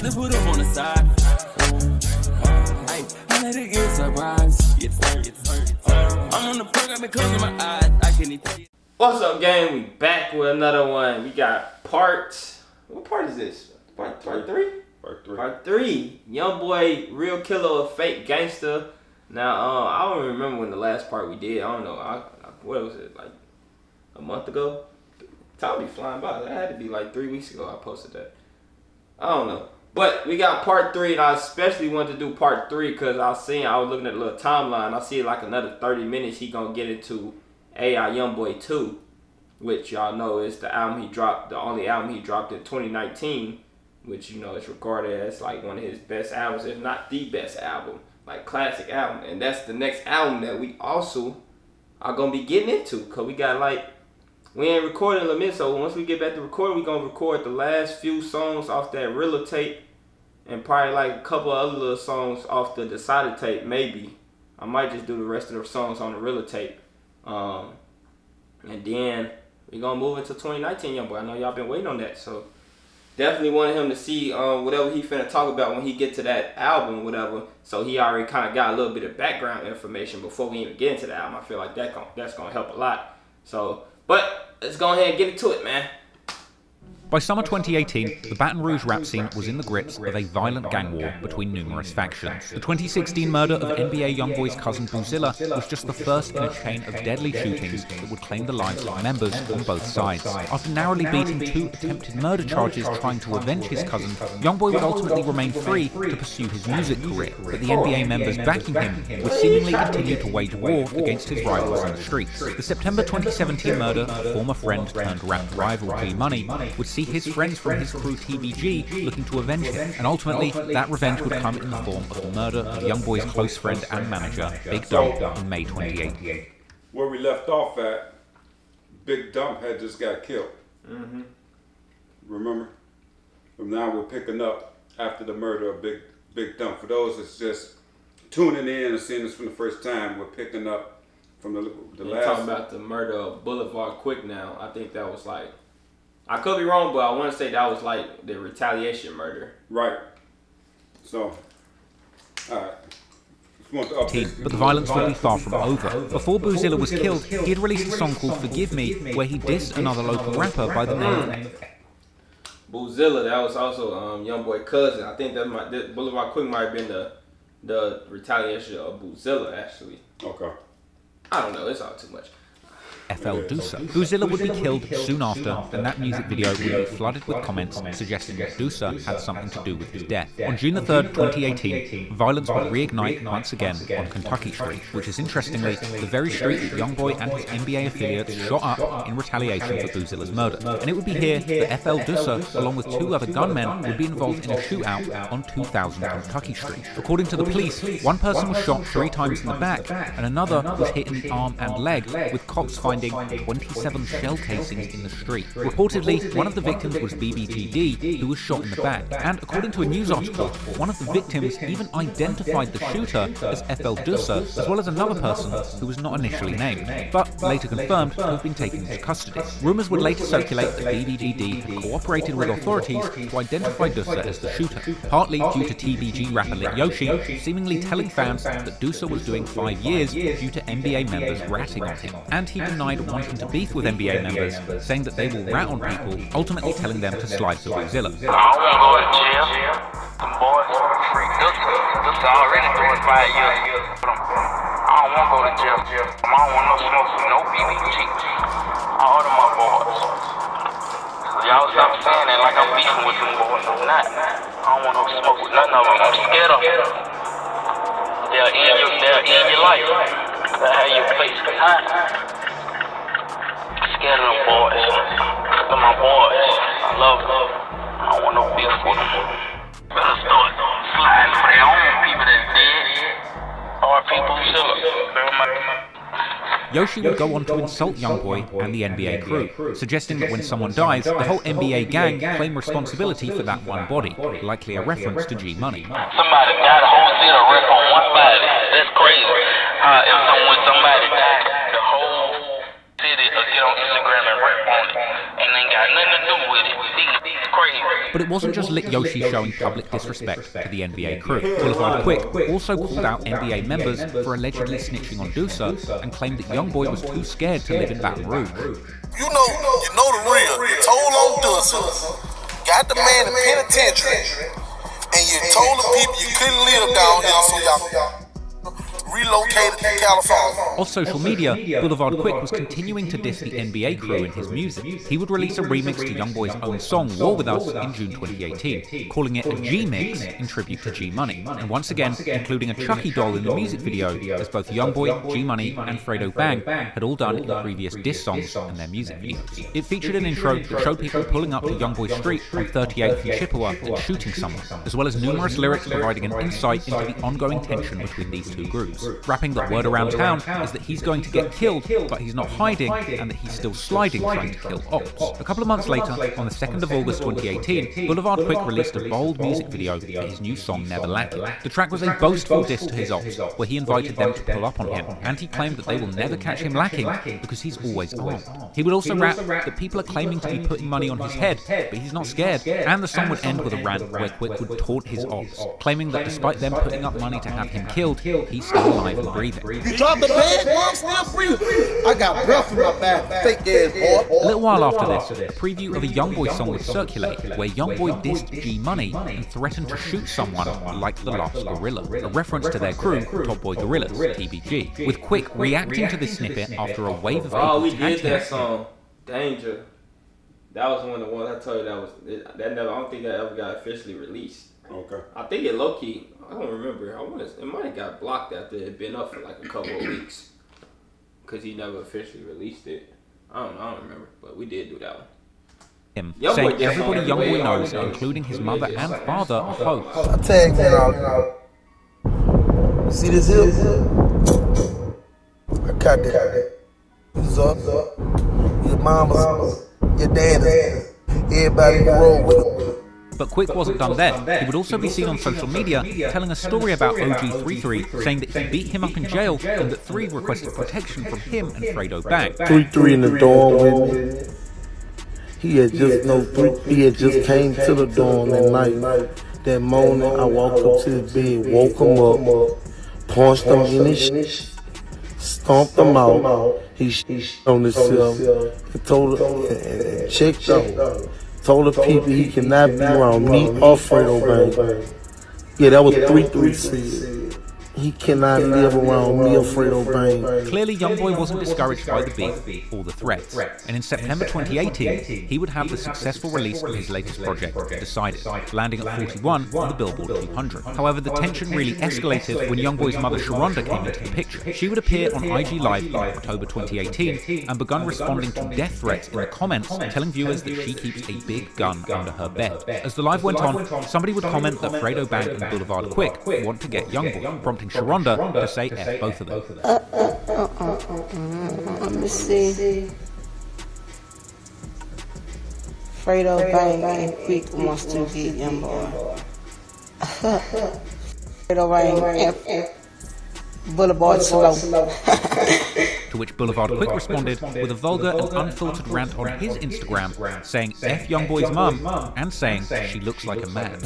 to put up on the side. I let it get surprised. I'm on the perk, I've been closing my eyes. I can't even tell you. What's up, gang? We back with another one. We got what part is this? Part 3? Part 3. YoungBoy, real killer of fake gangster. Now, I don't remember when the last part we did. I don't know. What was it, like a month ago? Time be flying by. That had to be like 3 weeks ago I posted that. I don't know. But we got part 3, and I especially wanted to do part 3 because I was looking at the little timeline. I see like another 30 minutes he gonna get into AI YoungBoy 2, which y'all know is the album he dropped, the only album he dropped in 2019, which you know is regarded as like one of his best albums, if not the best album, like classic album. And that's the next album that we also are gonna be getting into, cause we ain't recording in a minute, so once we get back to recording, we gonna record the last few songs off that Rilla tape, and probably like a couple of other little songs off the Decided tape, maybe. I might just do the rest of the songs on the Rilla tape. And then we gonna move into 2019 YoungBoy. I know y'all been waiting on that, so definitely wanted him to see whatever he finna talk about when he get to that album, whatever. So he already kind of got a little bit of background information before we even get into the album. I feel like that's gonna help a lot. So, but let's go ahead and get into it, man. By summer 2018, the Baton Rouge rap scene was in the grips of a violent gang war between numerous factions. The 2016 murder of NBA YoungBoy's cousin Bouzilla was just the first in a chain of deadly shootings that would claim the lives of members on both sides. After narrowly beating 2 attempted murder charges trying to avenge his cousin, YoungBoy would ultimately remain free to pursue his music career, but the NBA members backing him would seemingly continue to wage war against his rivals in the streets. The September 2017 murder of former friend turned rap rival G Money would see his friends from his crew TBG looking to avenge him, and ultimately that revenge would come in the form of the murder of YoungBoy's close friend and manager, Big Dump, in May 2018. Where we left off at, Big Dump had just got killed. Remember? From now we're picking up after the murder of Big Dump. For those that's just tuning in and seeing this for the first time, we're picking up from the last. Talking about the murder of Boulevard quick now. I think that was like, I could be wrong, but I want to say that was like the retaliation murder. Right. So, alright. But the violence would be far from over. Before Bouzilla was killed, he had released a song called Forgive Me, where he dissed another local rapper by the name of Bouzilla. That was also YoungBoy cousin. I think that Boulevard Quick might have been the retaliation of Bouzilla, actually. Okay. I don't know. It's all too much. FL Dusa. Bouzilla would be killed soon after, and that music video would be flooded with comments suggesting that Dusa had something to do with his death. On June the 3rd, 2018, violence would reignite once again on Kentucky Street, which is interestingly the very street that YoungBoy and his NBA affiliates shot up in retaliation for Bouzilla's murder. And it would be here that FL Dusa, along with 2 other gunmen, would be involved in a shootout on 2000 Kentucky Street. According to the police, one person was shot 3 times in the back, and another was hit in the arm and leg, with cops finding 27 shell casings in the street. Reportedly, one of the victims was BBGD, who was shot in the back, and according to a news article, one of the victims even identified the shooter as FL Dusa, as well as another person who was not initially named, but later confirmed to have been taken into custody. Rumours would later circulate that BBGD had cooperated with authorities to identify Dusa as the shooter, partly due to TBG rapper Lil Yoshi seemingly telling fans that Dusa was doing 5 years due to NBA members ratting on him, and he denied wanting to beef with NBA members, saying that they will rat on people, ultimately telling them to slide to Bouzilla. I don't want to go to jail. Them boys free Dusa already doing 5 years. I don't want to go to jail. I don't want no smoke with no BBG. All of my boys. So y'all stop saying that like I'm beefing with them boys. I'm not. I don't want no smoke with none of them. I'm scared of them. They'll end your life. They'll have your face hot. Scared of them boys. They're my boys. I love them. I don't want no beef with them. Better start sliding for their own people that's dead. Or people who still Yoshi would go on to insult YoungBoy and the NBA crew, suggesting that when someone dies, the whole NBA gang claim responsibility for that one body, likely a reference to G Money. Somebody died, the whole city rest on one body. That's crazy. When somebody died, the whole city will get on Instagram and rap on it. And ain't got nothing to do with it. These crazy. But it wasn't just Lit Yoshi showing public disrespect to the NBA crew. Boulevard Quick also called out NBA members for allegedly snitching on Deucer and claimed that YoungBoy was too scared to live in Baton Rouge. You know the real. You told on Deucer, got the man in penitentiary, and you told the people you couldn't live down here, so y'all relocated to California. Off social media, Boulevard Quick was continuing to diss the NBA crew in his music. He would release a remix to YoungBoy's own song, War With Us, in June 2018, calling it a G-Mix in tribute to G-Money, and once again, including a Chucky doll in the music video, as both YoungBoy, G-Money, and Fredo Bang had all done in previous diss songs and their music videos. It featured an intro that showed people pulling up to YoungBoy's street on 38th and Chippewa and shooting someone, as well as numerous lyrics providing an insight into the ongoing tension between these two groups. Rapping that word around town is that he's going to get killed, but he's not hiding, and that he's still sliding trying to kill ops. A couple of months later, on the 2nd of August 2018, Boulevard Quick released a bold music video for his new song Never Lacking. The track was a boastful diss to his ops, where he invited them to pull up on him, and he claimed that they will never catch him lacking because he's always armed. He would also rap that people are claiming to be putting money on his head, but he's not scared, and the song would end with a rant where Quick would taunt his ops, claiming that despite them putting up money to have him killed, he's still alive and breathing. You dropped the bag, I'm still breathing. I got breath in my back, fake ass boy. A little while after this, a preview of a YoungBoy song would circulate, where YoungBoy dissed G-Money and threatened to shoot someone like the last gorilla, a reference to their crew, Top Boy Gorillas, TBG, with Quick reacting to this snippet after a wave of people Oh, we tagged did that him. song, Danger. That was one of the ones I told you that never. I don't think that ever got officially released. Okay. I think it low key. I don't remember. It might have got blocked after it had been up for like a couple of weeks, cause he never officially released it. I don't remember, but we did do that one. Him, YoungBoy saying did everybody something YoungBoy way knows, harder. including his mother and father, are hoes. I tagged him out. See this here? I cut that. What's up? Your mama's, your dad's, everybody roll with him. But Quick wasn't done there. He would also be seen on social media telling a story about OG33, saying that he beat him up in jail and that 3 requested protection from him and Fredo Bang. 3 in the dorm with me. He had just came to the dorm that night. That morning, I walked up to his bed, woke him up, punched him in his shit, stomped him out. He on himself and told and checked out. Told the people he cannot be around me or Fredo Bang. Yeah, that was 3 said. He cannot live around me or Fredo Bang. Clearly, YoungBoy wasn't discouraged by the beef or the threats, and in September 2018, he would have the successful release of his latest project, Decided, landing at 41 on the Billboard 200. However, the tension really escalated when YoungBoy's mother Sharonda came into the picture. She would appear on IG Live in October 2018 and begun responding to death threats in the comments, telling viewers that she keeps a big gun under her bed. As the live went on, somebody would comment that Fredo Bang and Boulevard Quick want to get YoungBoy, prompting Sharonda to say F both of them. Let me see. Fredo Bang and Quick wants to get YoungBoy. Fredo Bang and Boulevard slow. To which Boulevard Quick responded with a vulgar and unfiltered rant on his Instagram, saying F YoungBoy's mum and saying she looks like a man.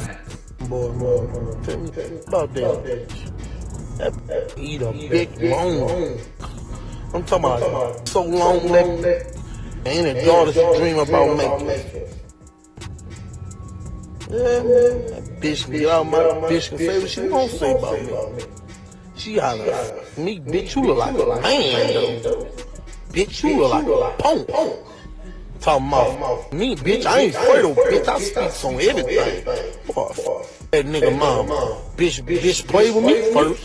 Boy, tell me about that. That eat a big long. I'm talking about so long that ain't a daughter she dream about making. Yeah, man. That bitch can get out my bitch can say what she won't say about me. She holler, me, bitch, you look like a man, though. Bitch, you look like a punk. Talking about me, bitch, I ain't Fredo, bitch, I speak on everything. That nigga mom, bitch, play with me first.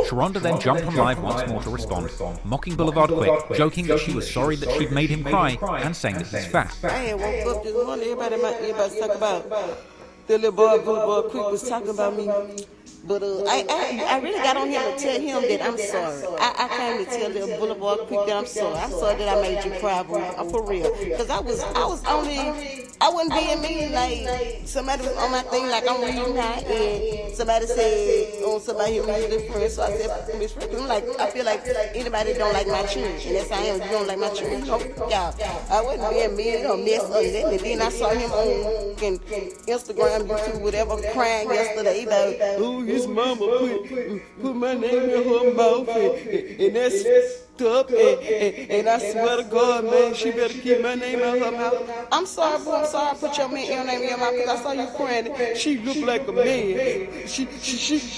Sharonda then jumped on live once more to respond, mocking Boulevard Quick, joking that she was sorry that she'd made him cry, and saying that he's fat. I had woke up this morning, everybody talk about the little boy Boulevard Quick was talking about me. But I really got on here to tell him that I'm sorry. I came to tell little Boulevard Quick that I'm sorry. I'm sorry that I made you cry, for real. Because I was only I wouldn't be in me like somebody was on my thing like I'm reading now and somebody said on somebody here was different, so I said Miss Rick. I'm like, I feel like anybody don't like my children, and that's how I am. You don't like my children, y'all. I wasn't being mean or mess up that. And then I saw him on Instagram, YouTube, whatever, crying yesterday about, oh, his mama put my name in her mouth and that's up and I swear to God, man, she better keep my name out her mouth. I'm sorry, boo. I'm sorry I put your name in your mouth because I saw you crying. She looked like a man. She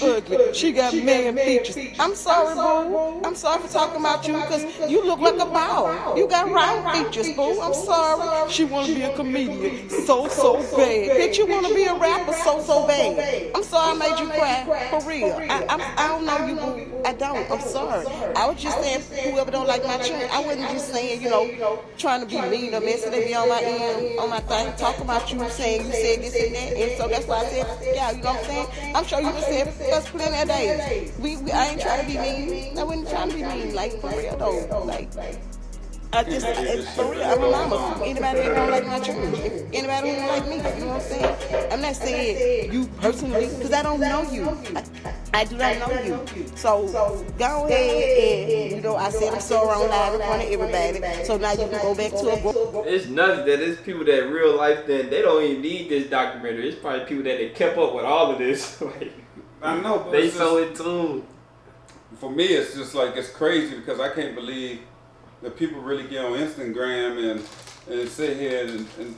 ugly. She got man features. I'm sorry, boo. I'm sorry for talking about you because you look like a ball. You got round features, boo. I'm sorry. She want to be a comedian so bad. Bitch, you want to be a rapper so bad. I'm sorry I made you cry. For real. I don't know you, boo. I don't. I'm sorry. I was just saying, whoever don't like my children, I wasn't just saying, trying to be mean or messy. They be on my thing, talk about you, saying you said this and that, and so that's why I said, yeah, you know what I'm saying? I'm sure you just said us plenty of days. I ain't trying to be mean. I wasn't trying to be mean, like for real though, like. For real, I'm a mama. Anybody that don't like my children, anybody who don't like me, you know what I'm saying? I'm not saying you personally, because I don't know you. I do not know you. So go ahead and, I said I'm sorry on live in front of everybody. So now you can go back to a It's nuts that there's people that real life then they don't even need this documentary. It's probably people that they kept up with all of this. Like, I know, but they so in tune. For me, it's just like it's crazy because I can't believe that people really get on Instagram and sit here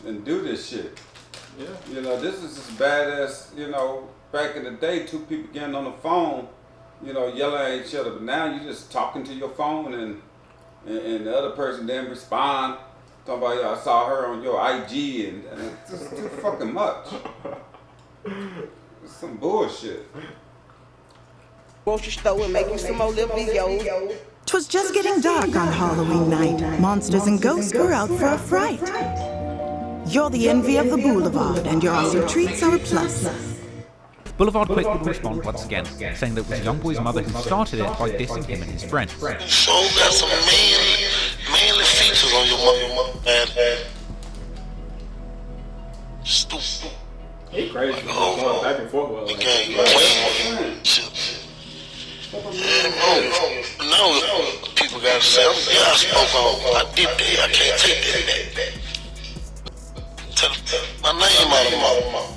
and do this shit. Yeah. This is as bad as, back in the day, two people getting on the phone, yelling at each other. But now you just talking to your phone and the other person then respond, talking about, I saw her on your IG and it's just too fucking much. It's some bullshit. grocery store and make you some more little videos. 'Twas just getting dark on Halloween night. Monsters and ghosts were out for a fright. You're the envy of the Boulevard, and your awesome treats are a plus. Boulevard quick would respond once again, saying that it was YoungBoy's mother who started it by dissing him and his friends. So got some manly features on your mother, man. Stupid. He crazy. Going back and forth with No, people gotta say, I spoke on, I did that, I can't take that. Tell my name out of my mouth.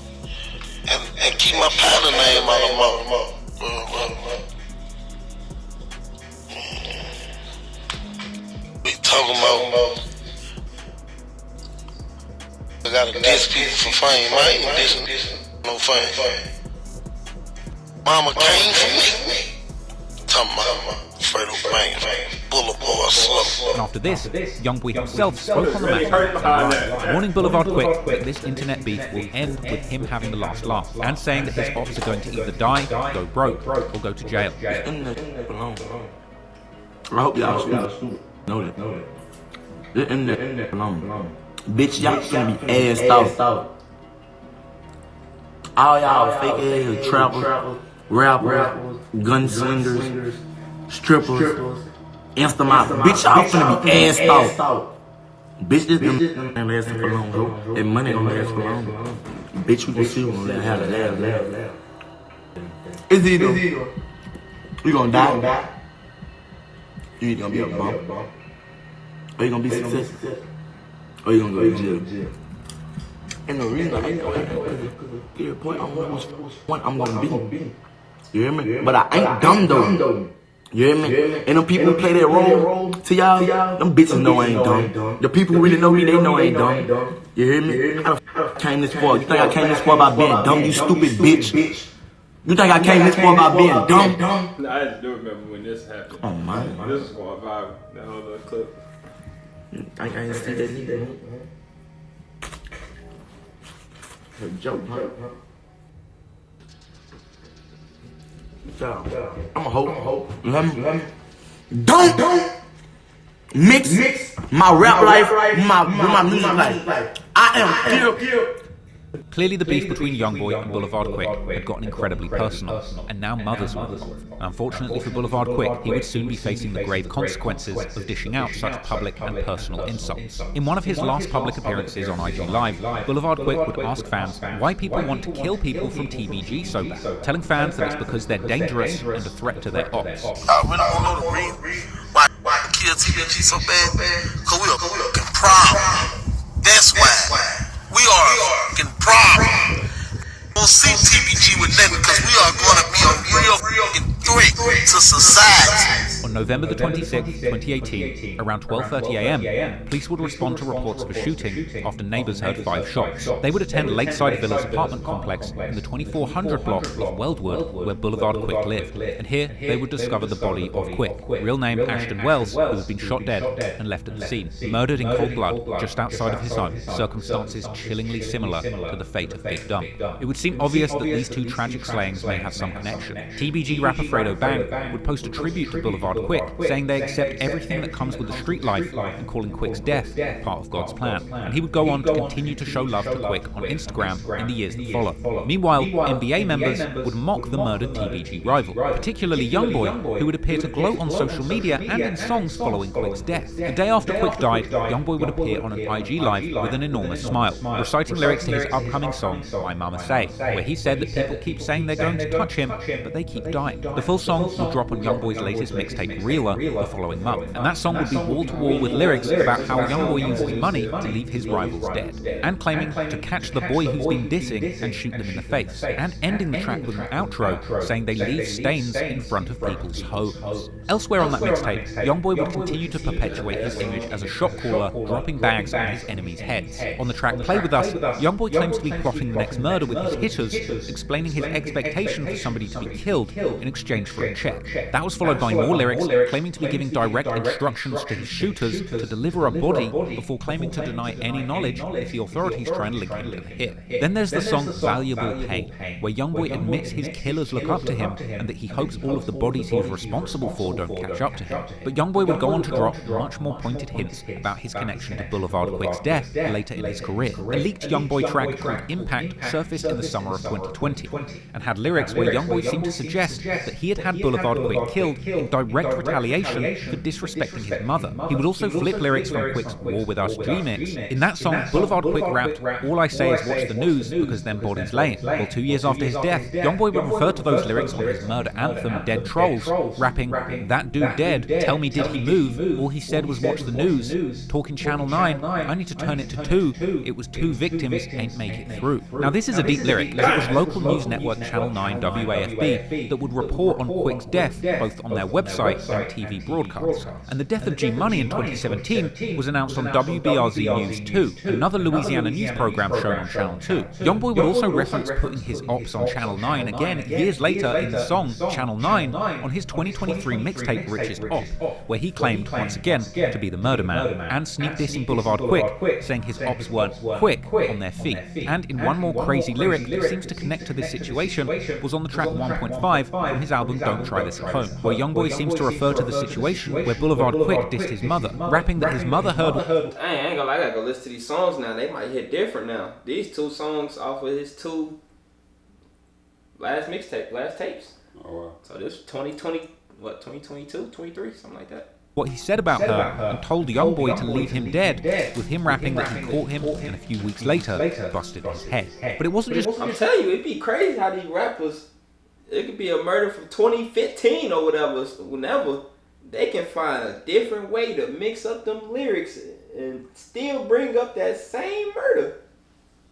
And keep my partner name out of my mouth. We talking about, I gotta diss people for fame. I ain't dissing no fame. Mama came for me. Talking about Fredo Bang, Boulevard slow. And after this, YoungBoy himself spoke on the matter, warning Boulevard quick that this internet beef will end with him having the last laugh, and saying that his ops are going to either die, go broke, or go to jail. I hope y'all know that. The internet alone. Bitch, y'all finna be assed out. All y'all fake ass trappers, rappers, gunslingers, strippers, Instamob. Bitch, y'all finna be assed out. Bitch, this ain't lasting for long, bro. That money don't last for long. Bitch, we gon' see who gon' have it last. It's either you gonna die, you either gonna be a bump, or you gonna be successful, or you gonna go to jail. And the reason I ain't gonna get a point, I don't know which one I'm gonna be. You hear me? But I ain't dumb though. You hear me? And them people who play that role to y'all, them bitches know I ain't dumb. The people who really know me, they know I ain't dumb. You hear me? I came this far. You think I came this far by being dumb, you stupid bitch? You think I came this far by being dumb? No, I do remember when this happened. Oh man. This was going viral, that whole little clip. I ain't see that neither. A joke, huh? I'ma hope. Let me. Don't mix my rap life with my music life. I am still Clearly the beef between YoungBoy and Boulevard Quick had gotten incredibly personal, and now mothers were involved. Unfortunately for Boulevard Quick, he would soon be facing the grave consequences of dishing out such public and personal insults. In one of his last public appearances on IG Live, Boulevard Quick would ask fans why people want to kill people from TBG so bad, telling fans that it's because they're dangerous and a threat to their ops. I really don't know the reason why kill TBG so bad, because we are fucking problem. That's why. We are a fucking problem. We don't see TBG with nothing because we are going to be a real fucking threat to society. On November the 26th, 2018, around 12:30 a.m., police would respond to reports of a shooting after neighbors heard 5 shots. They would attend Lakeside Villas apartment complex in the 2400 block of Weldwood, where Boulevard Quick lived. And here, they would discover the body of Quick, real name Ashton Wells, who had been shot dead and left at the scene, murdered in cold blood just outside of his home, circumstances chillingly similar to the fate of Big Dumb. It would seem obvious that these two tragic slayings may have some connection. TBG rapper Fredo Bang would post a tribute to Boulevard Quick, saying they accept everything that comes with the street life and calling Quick's death part of God's plan. And he would go on to continue to show love to Quick on Instagram in the years that follow. Meanwhile, NBA members would mock the murdered TBG rival, particularly YoungBoy, who would appear to gloat on social media and in songs following Quick's death. The day after Quick died, YoungBoy would appear on an IG Live with an enormous smile, reciting lyrics to his upcoming song, My Mama Say, where he said that people keep saying they're going to touch him, but they keep dying. The full song would drop on YoungBoy's latest mixtape, Reeler, the following month, and that song would be wall-to-wall with lyrics about how YoungBoy uses money to leave his rivals dead, and claiming to catch the boy who's been dissing and shoot them in the face, and ending the track with an outro saying they leave stains in front of people's homes. Elsewhere on that mixtape, YoungBoy would continue to perpetuate his image as a shot caller, dropping bags on his enemies' heads. On the track Play With Us, YoungBoy claims to be plotting the next murder with his hitters, explaining his expectation for somebody to be killed in exchange for a check. That was followed by more lyrics claiming to be giving direct instructions to his shooters to deliver a body before claiming to deny any knowledge if the authorities try and link him to the hit. Then there's the song Valuable Pain, where YoungBoy admits his killers look up to him and that he hopes all of the bodies he's responsible for don't catch up to him. But YoungBoy would go on to drop much more pointed hints about his connection to Boulevard Quick's death later in his career. A leaked YoungBoy track called Impact surfaced in the summer of 2020 and had lyrics where YoungBoy seemed to suggest that he had Boulevard Quick killed in direct retaliation for disrespecting his mother. He would also flip lyrics from Quick's War With Us G-Mix. In that song, Boulevard Quick rapped, "All I say is watch the news because them bodies laying." Well, 2 years after his death, YoungBoy would refer to those lyrics on his murder anthem, Dead Trolls, rapping, "That dude dead, tell me did he move? All he said was watch the news. Talking Channel 9, I need to turn it to 2. It was 2 victims, ain't make it through." Now this is a deep lyric, as it was local news network Channel 9 WAFB that would report on Quick's death, both on their website and TV broadcasts. And the death of G Money in 2017 was announced on WBRZ News 2, another Louisiana news program shown on Channel 2. YoungBoy would also reference putting his ops on Channel 9 again years later in the song Channel 9 on his 2023 mixtape Richest Op, where he claimed once again to be the murder man, and sneak dissing Boulevard Quick, saying his ops weren't quick on their feet. And in one more crazy lyric that seems to connect to this situation was on the track 1.5 from his album Don't Try This at Home, where YoungBoy seems to refer to the situation where Boulevard Quick dissed his mother, rapping that his mother heard... I ain't gonna lie, I gotta go listen to these songs now. They might hit different now. These 2 songs off of his 2 last tapes. Oh, wow. So this 2020, what, 2022, 23, something like that. What he said about her and told YoungBoy to leave him dead, with him rapping that he caught him and a few weeks later busted his head. But it wasn't just... I'm telling you, it'd be crazy how these rappers, it could be a murder from 2015 or whatever, whenever, they can find a different way to mix up them lyrics and still bring up that same murder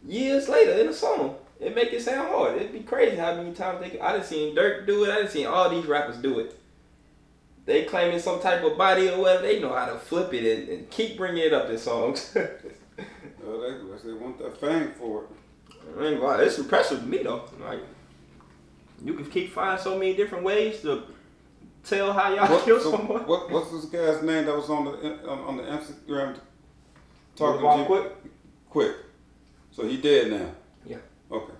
years later in a song. It make it sound hard. It'd be crazy how many times they could... I done seen Dirk do it. I done seen all these rappers do it. They claiming some type of body or whatever. They know how to flip it and keep bringing it up in songs. Well, they want that fame for it. I mean, wow, it's impressive to me though. Like, you can keep finding so many different ways to tell how y'all kill someone. What's this guy's name that was on the Instagram talking to Quick? So he dead now. Yeah. Okay.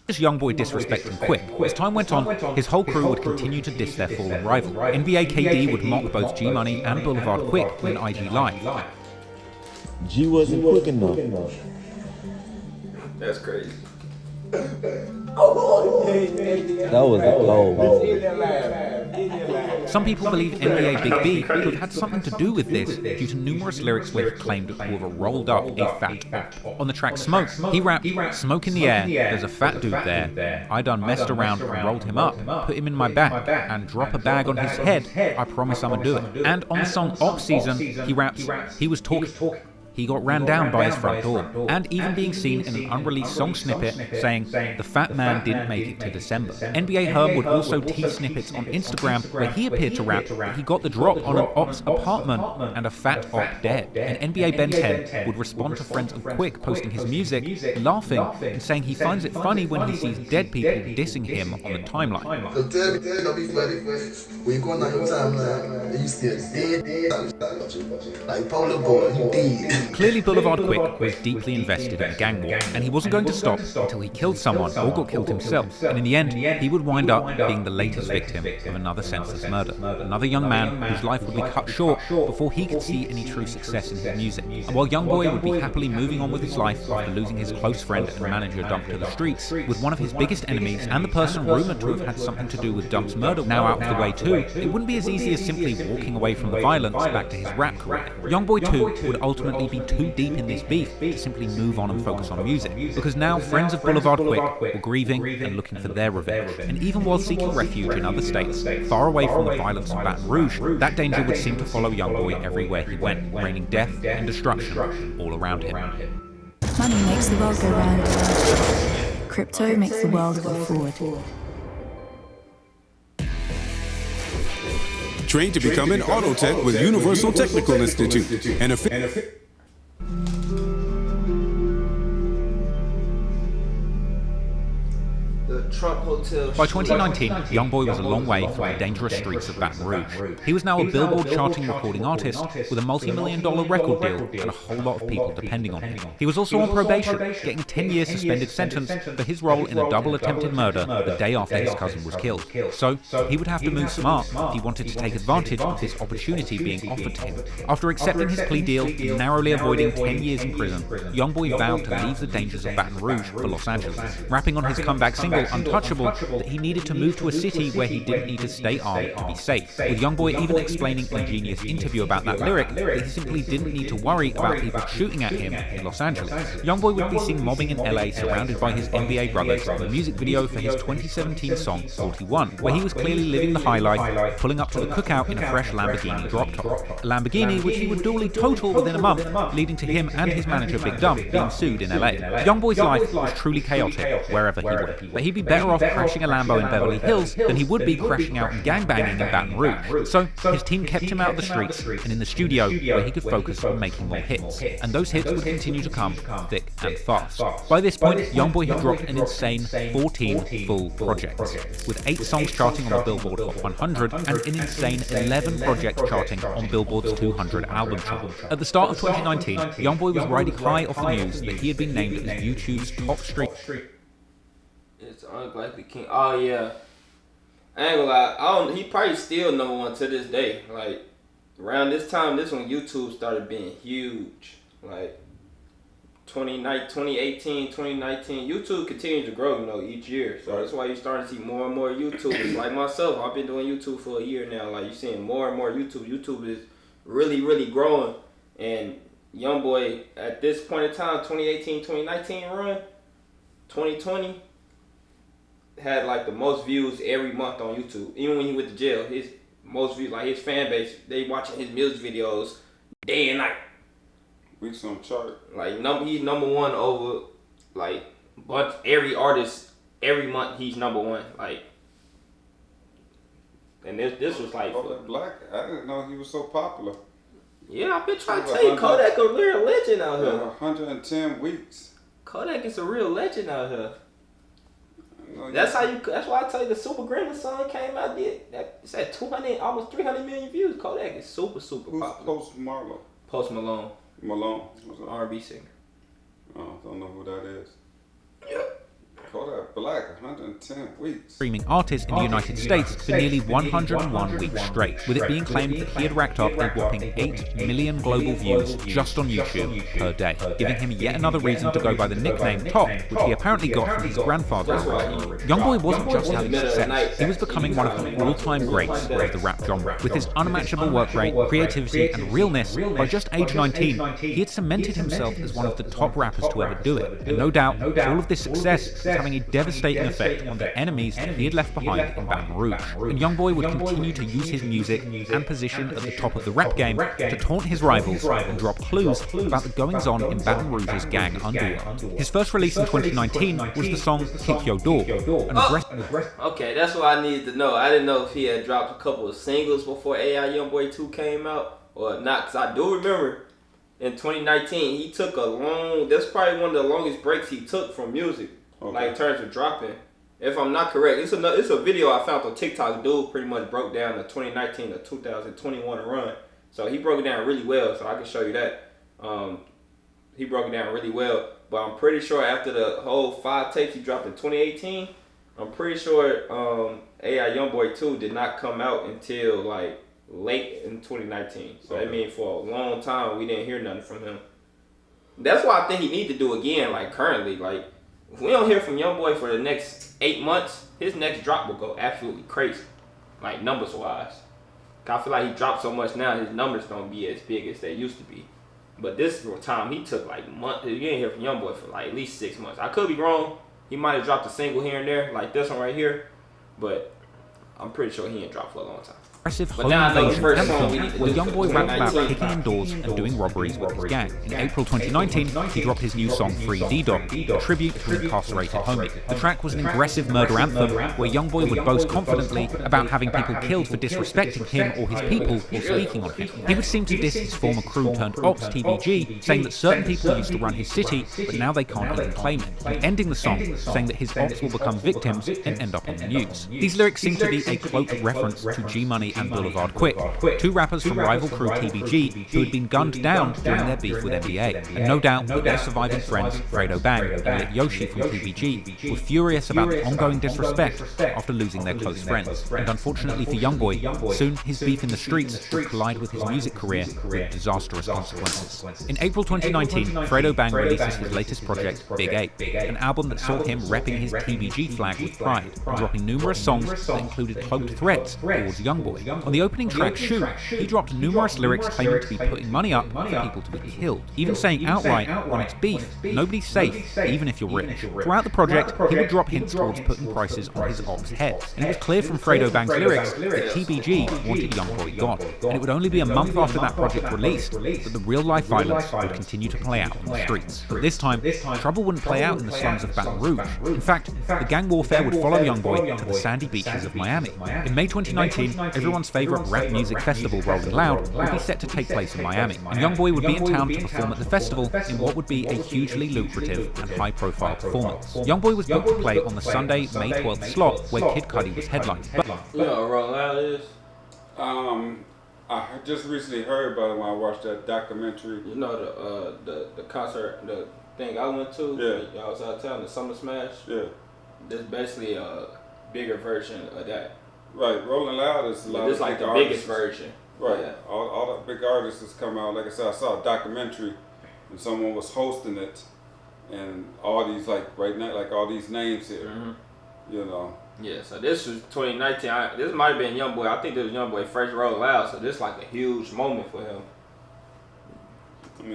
This YoungBoy disrespecting Quick. As time went on, his whole crew would continue to diss their fallen rival. NBA KD would mock both G Money and Boulevard Quick in IG Live. G wasn't quick enough. That's crazy. That was a goal. Some people believe NBA Big B could have had something to do with this due to numerous lyrics where he claimed whoever rolled up a fat op. On the track Smoke, he rapped, "Smoke in the air, there's a fat dude there. I done messed around and rolled him up, put him in my back, and drop a bag on his head. I promise I'ma do it." And on the song Off Season, he raps, "He was talking. He got ran down by his front door," and even being seen in an unreleased song snippet saying, "The fat man didn't make it to December." NBA Herm would also tease snippets on Instagram where he appeared to rap that he got the drop on an op's apartment and a fat op dead. And NBA Ben 10 would respond to friends of Quick posting his music, laughing and saying he finds it funny when he sees dead people dissing him on the timeline. So tell me, don't be funny. When you go on your timeline, and you still dead. Like Polar Boy, you dead. Clearly Boulevard Quick was deeply invested in the gang war, and he wasn't going to stop until he killed someone or got killed himself. And in the end, he would wind up being the latest victim of another senseless murder. Another young man whose life would be cut short before he could see any true success in his music. And while YoungBoy would be happily moving on with his life after losing his close friend and manager dumped to the streets, with one of his biggest enemies and the person rumoured to have had something to do with Dump's murder now out of the way too, it wouldn't be as easy as simply walking away from the violence back to his rap career. YoungBoy too would ultimately be too deep in this beef to simply move on and focus on music, because now friends of Boulevard Quick were grieving and looking for their revenge. And even while seeking refuge in other states, far away from the violence of Baton Rouge, that danger would seem to follow YoungBoy everywhere he went, raining death and destruction all around him. Money makes the world go round. Crypto makes the world go forward. Trained to become an auto tech with Universal Technical Institute. Trump Hotel. By 2019, YoungBoy was a long way from the dangerous streets of Baton Rouge. He was now a Billboard charting recording artist with a multi-million-dollar record deal and a whole lot of people depending on him. He was also on probation, getting a 10-year suspended sentence for his role in a double attempted murder the day after his cousin was killed. So, he would have to move smart if he wanted to take advantage of this opportunity being offered to him. After accepting his plea deal and narrowly avoiding 10 years in prison, YoungBoy vowed to leave the dangers of Baton Rouge for Los Angeles, rapping on his comeback single Untouchable that he needed to move to a city where he didn't need to stay armed to be safe, with YoungBoy even explaining in a Genius interview about that lyric that he simply didn't need to worry about people shooting at him in Los Angeles. YoungBoy would be seen mobbing in LA surrounded by his NBA brothers in the music video for his 2017 song 41, where he was clearly living the high life, pulling up to the cookout in a fresh Lamborghini drop top. A Lamborghini which he would duly total within a month, leading to him and his manager Big Dump being sued in LA. YoungBoy's life was truly chaotic wherever he went, but he'd be better off crashing a Lambo in Beverly Hills than he would be crashing out and gangbanging in Baton Rouge. So his team kept him out of the streets and in the studio where he could focus on making more hits. And those hits would continue to come thick and fast. By this point, YoungBoy had dropped an insane 14 full projects, with 8 songs charting on the Billboard Hot 100 and an insane 11 projects charting on Billboard's 200 album chart. At the start of 2019, YoungBoy was riding high off the news that he had been named as YouTube's top street. It's unlikely king. Oh yeah, I ain't gonna lie. He probably still #1 to this day. Like around this time, this when YouTube started being huge. Like 2018, 2019, YouTube continues to grow, each year. So that's why you starting to see more and more YouTubers. Like myself, I've been doing YouTube for a year now. Like you're seeing more and more YouTube. YouTube is really, really growing. And YoungBoy at this point in time, 2018, 2019 run, 2020. Had like the most views every month on YouTube. Even when he went to jail, his most views, like his fan base, they watching his music videos day and night. Weeks on chart. Like he's #1 over like but every artist every month he's #1. Like, and this was like Black. I didn't know he was so popular. Yeah, I've been trying to tell you, Kodak a real legend out here. 110 weeks. Kodak is a real legend out here. That's why I tell you the Super Gremlin song came out. It's at 200, almost 300 million views. Kodak is super popular. Who's Post Malone. Malone. R&B singer. Oh, don't know who that is. Yep. Kodak Black, 110 weeks. Streaming artist in the United States for nearly 101 weeks straight, with it being claimed that he had racked up a whopping 8 million global views just on YouTube per day, giving him yet another reason to go by the nickname Top, which he apparently got from his grandfather. YoungBoy wasn't just having success, he was becoming one of the all-time greats of the rap genre. With his unmatchable work rate, creativity, and realness, by just age 19, he had cemented himself as one of the top rappers to ever do it. And no doubt, all of this success was having a devastating effect on the enemies that he had left behind in Baton Rouge. And YoungBoy would continue to use his music and position at the top of the rap game to taunt his rivals and drop clues about the goings-on in Baton Rouge's gang underworld. His first release in 2019 was the song Kick Your Door. Okay, that's what I needed to know. I didn't know if he had dropped a couple of singles before AI YoungBoy 2 came out or not, because I do remember in 2019 he took a long, that's probably one of the longest breaks he took from music, like in terms of dropping. If I'm not correct, it's a video I found on TikTok. Dude pretty much broke down the 2019 to 2021 run. So he broke it down really well, so I can show you that. He broke it down really well. But I'm pretty sure after the whole 5 tapes he dropped in 2018, I'm pretty sure AI YoungBoy 2 did not come out until like late in 2019. So that means for a long time we didn't hear nothing from him. That's why I think he need to do again, like currently. Like if we don't hear from YoungBoy for the next 8 months, his next drop will go absolutely crazy, like numbers wise. I feel like he dropped so much now, his numbers don't be as big as they used to be. But this time he took like months. You didn't hear from YoungBoy for like at least 6 months. I could be wrong. He might have dropped a single here and there, like this one right here, but I'm pretty sure he ain't dropped for a long time. Aggressive home invasion anthem where YoungBoy rapped about kicking in doors and doing robberies with his gang. In April 2019, he dropped his new song Free D-Dog, a tribute to an incarcerated homie. The track was an aggressive murder anthem where YoungBoy would boast confidently about having people killed for disrespecting him or his people or speaking on him. He would seem to diss his former crew turned ops TBG, saying that certain people used to run his city, but now they can't even claim it. And ending the song saying that his ops will become victims and end up on the news. These lyrics seem to be a cloaked reference to G-Money and Boulevard Quick, 2 rappers from rival crew TBG who had been gunned down during their beef with NBA. And no doubt that their surviving friends, Fredo Bang and Lit Yoshi from TBG, were furious about the ongoing disrespect after losing their close friends. And unfortunately for YoungBoy, soon his beef in the streets would collide with his music career with disastrous consequences. In April 2019, Fredo Bang releases his latest project, Big Ape, an album that saw him repping his TBG flag with pride, and dropping numerous songs that included cloaked threats towards YoungBoy. On the opening track, Shoot, he dropped numerous lyrics claiming to be putting money up for people to be killed, even saying outright, when it's beef, nobody's safe, even if you're rich. Throughout the project, he would drop hints towards putting prices on his ops' heads, and it was clear from Fredo Bang's lyrics that TBG wanted YoungBoy gone, and it would only be a month after that project released that the real-life violence would continue to play out on the streets. But this time, trouble wouldn't play out in the slums of Baton Rouge. In fact, the gang warfare would follow YoungBoy to the sandy beaches of Miami. In May 2019, everyone's favourite rap music festival, Rolling Loud, would be set to take place in Miami, and YoungBoy would be in town to perform at the festival in what would be a hugely lucrative and high-profile performance. YoungBoy was booked to play on the Sunday, May 12th slot where Kid Cudi was headlining. You know what Rolling Loud is? I just recently heard about it when I watched that documentary. You know the concert, the thing I went to? Yeah. I was out of town, the Summer Smash? Yeah. This basically a bigger version of that. Right, Rolling Loud is a lot It's of like big the artists. biggest version. Right, Yeah. all the big artists has come out. Like I said, I saw a documentary and someone was hosting it, and all these right now, all these names here, you know. Yeah, so this was 2019. This might have been YoungBoy. I think this was YoungBoy first Rolling Loud, so this like a huge moment for him.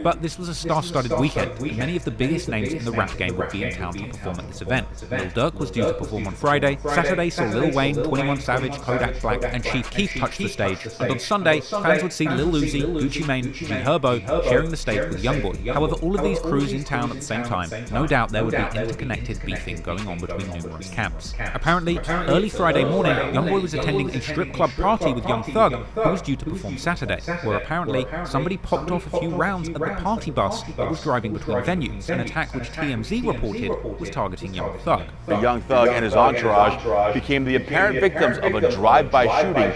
But this was a star-studded weekend, and many of the biggest names in the rap game would be in town to perform at this event. Lil Durk was due to perform on Friday, Saturday saw Lil Wayne, 21 Savage, Kodak Black, and Chief Keef touch the stage, and on Sunday, fans would see Lil Uzi, Gucci Mane, G Herbo sharing the stage with YoungBoy. However, all of these crews in town at the same time, no doubt there would be interconnected beefing going on between numerous camps. Apparently, early Friday morning, YoungBoy was attending a strip club party with Young Thug, who was due to perform Saturday, where apparently somebody popped off a few rounds at the party bus that was driving between venues, an attack which TMZ reported was targeting Young Thug. The Young Thug and his entourage became the apparent victims of a drive-by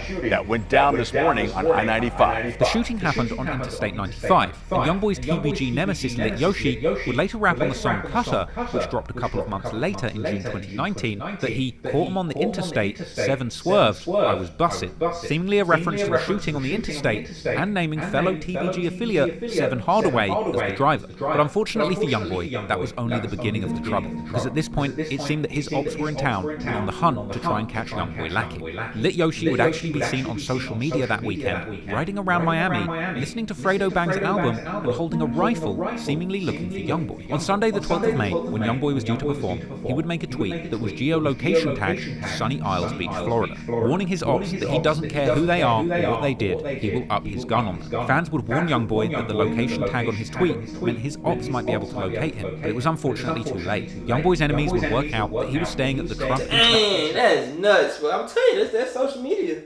shooting that went down this morning on I-95. The shooting happened on Interstate 95, and YoungBoy's TBG nemesis Lit Yoshi would later rap on the song Cutter, which dropped a couple of months later in June 2019, that he caught him on the interstate, 7 swerved, I was busted, seemingly a reference to the shooting on the interstate and naming fellow TBG affiliate 7 Hardaway as the driver. But unfortunately for YoungBoy, that was only the beginning of the trouble, because at this point it seemed that his ops were in town and on the hunt to try and catch YoungBoy lacking. Lit Yoshi would actually be seen on social media that weekend, riding around Miami, listening to Fredo Bang's album and holding a rifle, seemingly looking for YoungBoy. On Sunday the 12th of May, when YoungBoy was due to perform, he would make a tweet that was geolocation tagged Sunny Isles Beach, Florida, warning his ops that he doesn't care who they are or what they did, he will up his gun on them. Fans would warn YoungBoy that the location tag on his tweet meant his ops might be able to locate him, but it was unfortunately too late. YoungBoy's enemies would work out that he was staying at the Trump... Dang, that is nuts, but I'm telling you, that's social media.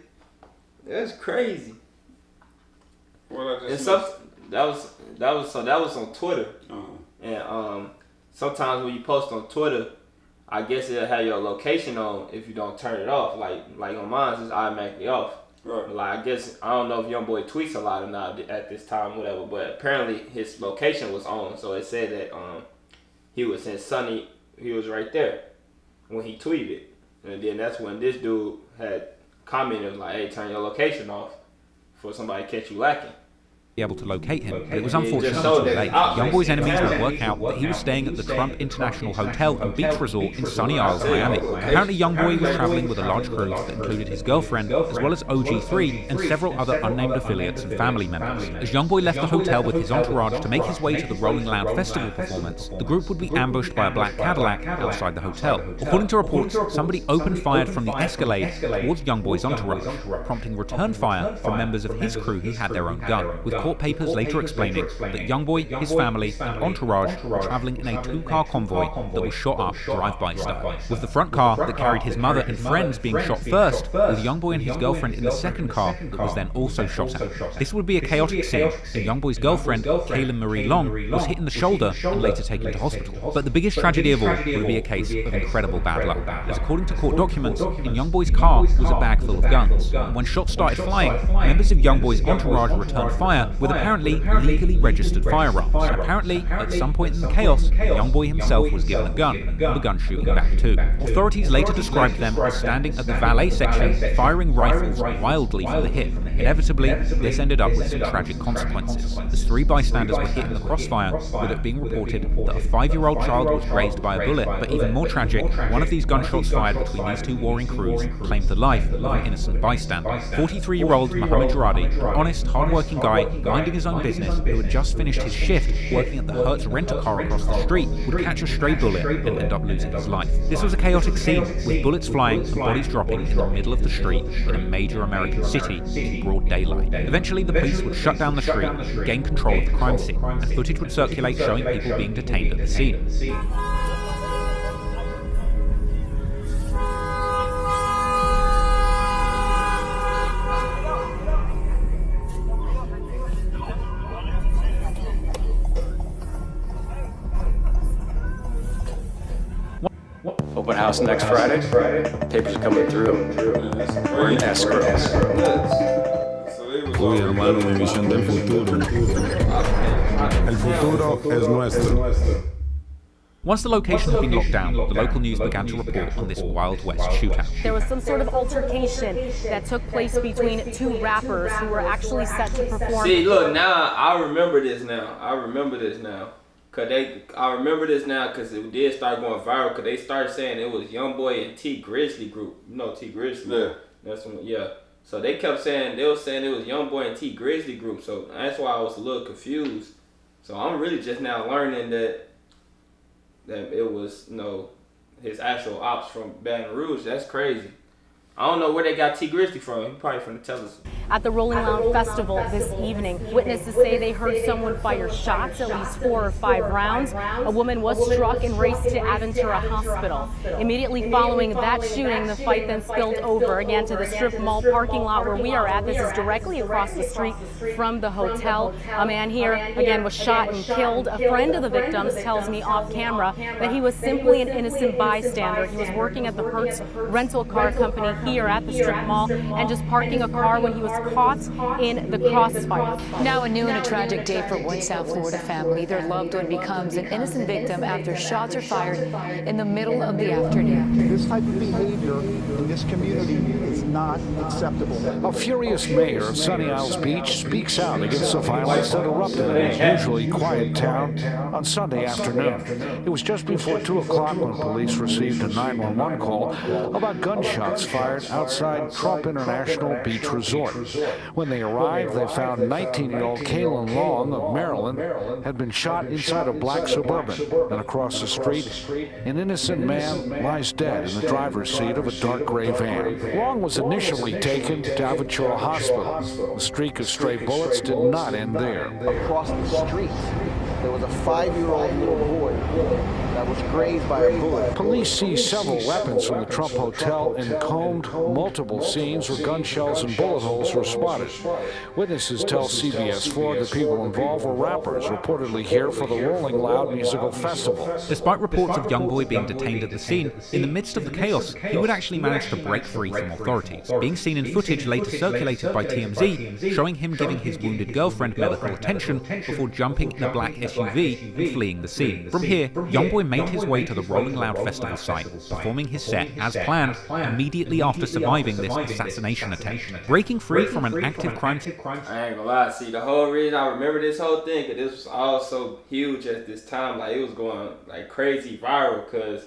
That's crazy. Well, I and just that was on Twitter. And sometimes when you post on Twitter, I guess it'll have your location on if you don't turn it off. Like on mine, it's automatically off. Right. Like I guess I don't know if YoungBoy tweets a lot or not at this time, whatever. But apparently his location was on, so it said that he was in Sunny. He was right there when he tweeted, and then that's when this dude had commented like, "Hey, turn your location off for somebody to catch you lacking." Be able to locate him, but it was unfortunately too late. YoungBoy's enemies would work out that he was staying at the Trump International Hotel and Beach Resort in Sunny Isles, Miami. Apparently YoungBoy was traveling with a large crew that included his girlfriend, as well as OG3 and several other unnamed affiliates and family members. As YoungBoy left the hotel with his entourage to make his way to the Rolling Loud Festival performance, the group would be ambushed by a black Cadillac outside the hotel. According to reports, somebody opened fire from the Escalade towards YoungBoy's entourage, prompting return fire from members of his crew who had their own gun, with court papers later explaining that YoungBoy, his family, and entourage were traveling in a 2-car convoy that was shot up drive-by style, with the front car that carried his mother and friends being shot first, with YoungBoy and his girlfriend in the second car that was then also shot at. This would be a chaotic scene, and YoungBoy's girlfriend, Kaylin Marie Long, was hit in the shoulder and later taken to hospital. But the biggest tragedy of all would be a case of incredible bad luck, as according to court documents, in YoungBoy's car was a bag full of guns. And when shots started flying, members of YoungBoy's entourage returned fire with apparently legally registered firearms. And apparently, at some point in the chaos, YoungBoy himself was given a gun and begun shooting back too. Authorities later described them as standing at the valet section, firing rifles wildly from the hip. Inevitably, this ended up with some tragic consequences, as 3 bystanders were hit in the crossfire, with it being reported that a 5-year-old child was grazed by a bullet. But even more tragic, one of these gunshots fired between these 2 warring crews claimed the life of an innocent bystander. 43-year-old Mohammed Jaradi, an honest, hard-working guy minding his own business, who had just finished his shift working at the Hertz rent-a-car across the street, would catch a stray bullet and end up losing his life. This was a chaotic scene, with bullets flying and bodies dropping in the middle of the street in a major American city in broad daylight. Eventually, the police would shut down the street and gain control of the crime scene, and footage would circulate showing people being detained at the scene. Open house next Friday. Papers are coming through. We're in escrow. Uy, hermano, mi visión del futuro. El futuro es nuestro. Once the location had been locked down, the local news began to report on this Wild West shootout. There was some sort of altercation that took place between 2 rappers who were actually set to perform. See, look, now I remember this now. I remember this now because it did start going viral because they started saying it was YoungBoy and T Grizzly group. You know T Grizzly? Yeah. That's when, yeah. So they kept saying, it was YoungBoy and T Grizzly group. So that's why I was a little confused. So I'm really just now learning that it was, his actual ops from Baton Rouge. That's crazy. I don't know where they got T Grizzly from. He probably from the Tellers. at the Rolling Loud Festival this evening. Witnesses say they heard someone fire shots, at least 4 or 5 rounds. A woman was struck and raced to Aventura Hospital. Immediately following that shooting, the fight then spilled over again to the strip mall parking lot where we are at. This is directly across the street from the hotel. A man here again was shot and killed. A friend of the victims tells me off camera that he was simply an innocent bystander. He was working at the Hertz rental car company here at the strip mall and just parking a car when he was caught in the crossfire. Now a new and a tragic day for one South Florida family. Their loved one becomes an innocent victim after shots are fired in the middle of the afternoon. This type of behavior in this community is not acceptable. A furious mayor of Sunny Isles Beach speaks out against the violence that erupted in his usually quiet town on Sunday afternoon. It was just before 2 o'clock when police received a 911 call about gunshots fired outside Trump International Beach Resort. When they arrived, they found 19-year-old Kaylin Long of Maryland had been shot inside a black Suburban, and across the street, an innocent man lies dead in the driver's seat of a dark gray van. Long was initially taken to Aventura Hospital. The streak of stray bullets did not end there. Across the street, there was a 5-year-old little boy that was grazed by a bullet. Police seized several weapons from the Trump Hotel and combed multiple scenes where gun shells and bullet holes were spotted. Witnesses tell CBS 4 the people involved were rappers reportedly here for the Rolling Loud Musical Festival. Despite reports of YoungBoy being detained at the scene, in the midst of the chaos, he would actually manage to break free from authorities, being seen in footage later circulated by TMZ, showing him giving his wounded girlfriend medical attention before jumping in a black SUV and fleeing the scene. From here, YoungBoy made his way to the Rolling Loud Festival site, performing his set as planned immediately after surviving this assassination attempt. Breaking free from an active crime scene. I ain't gonna lie, see, the whole reason I remember this whole thing, because this was all so huge at this time, like it was going like crazy viral, because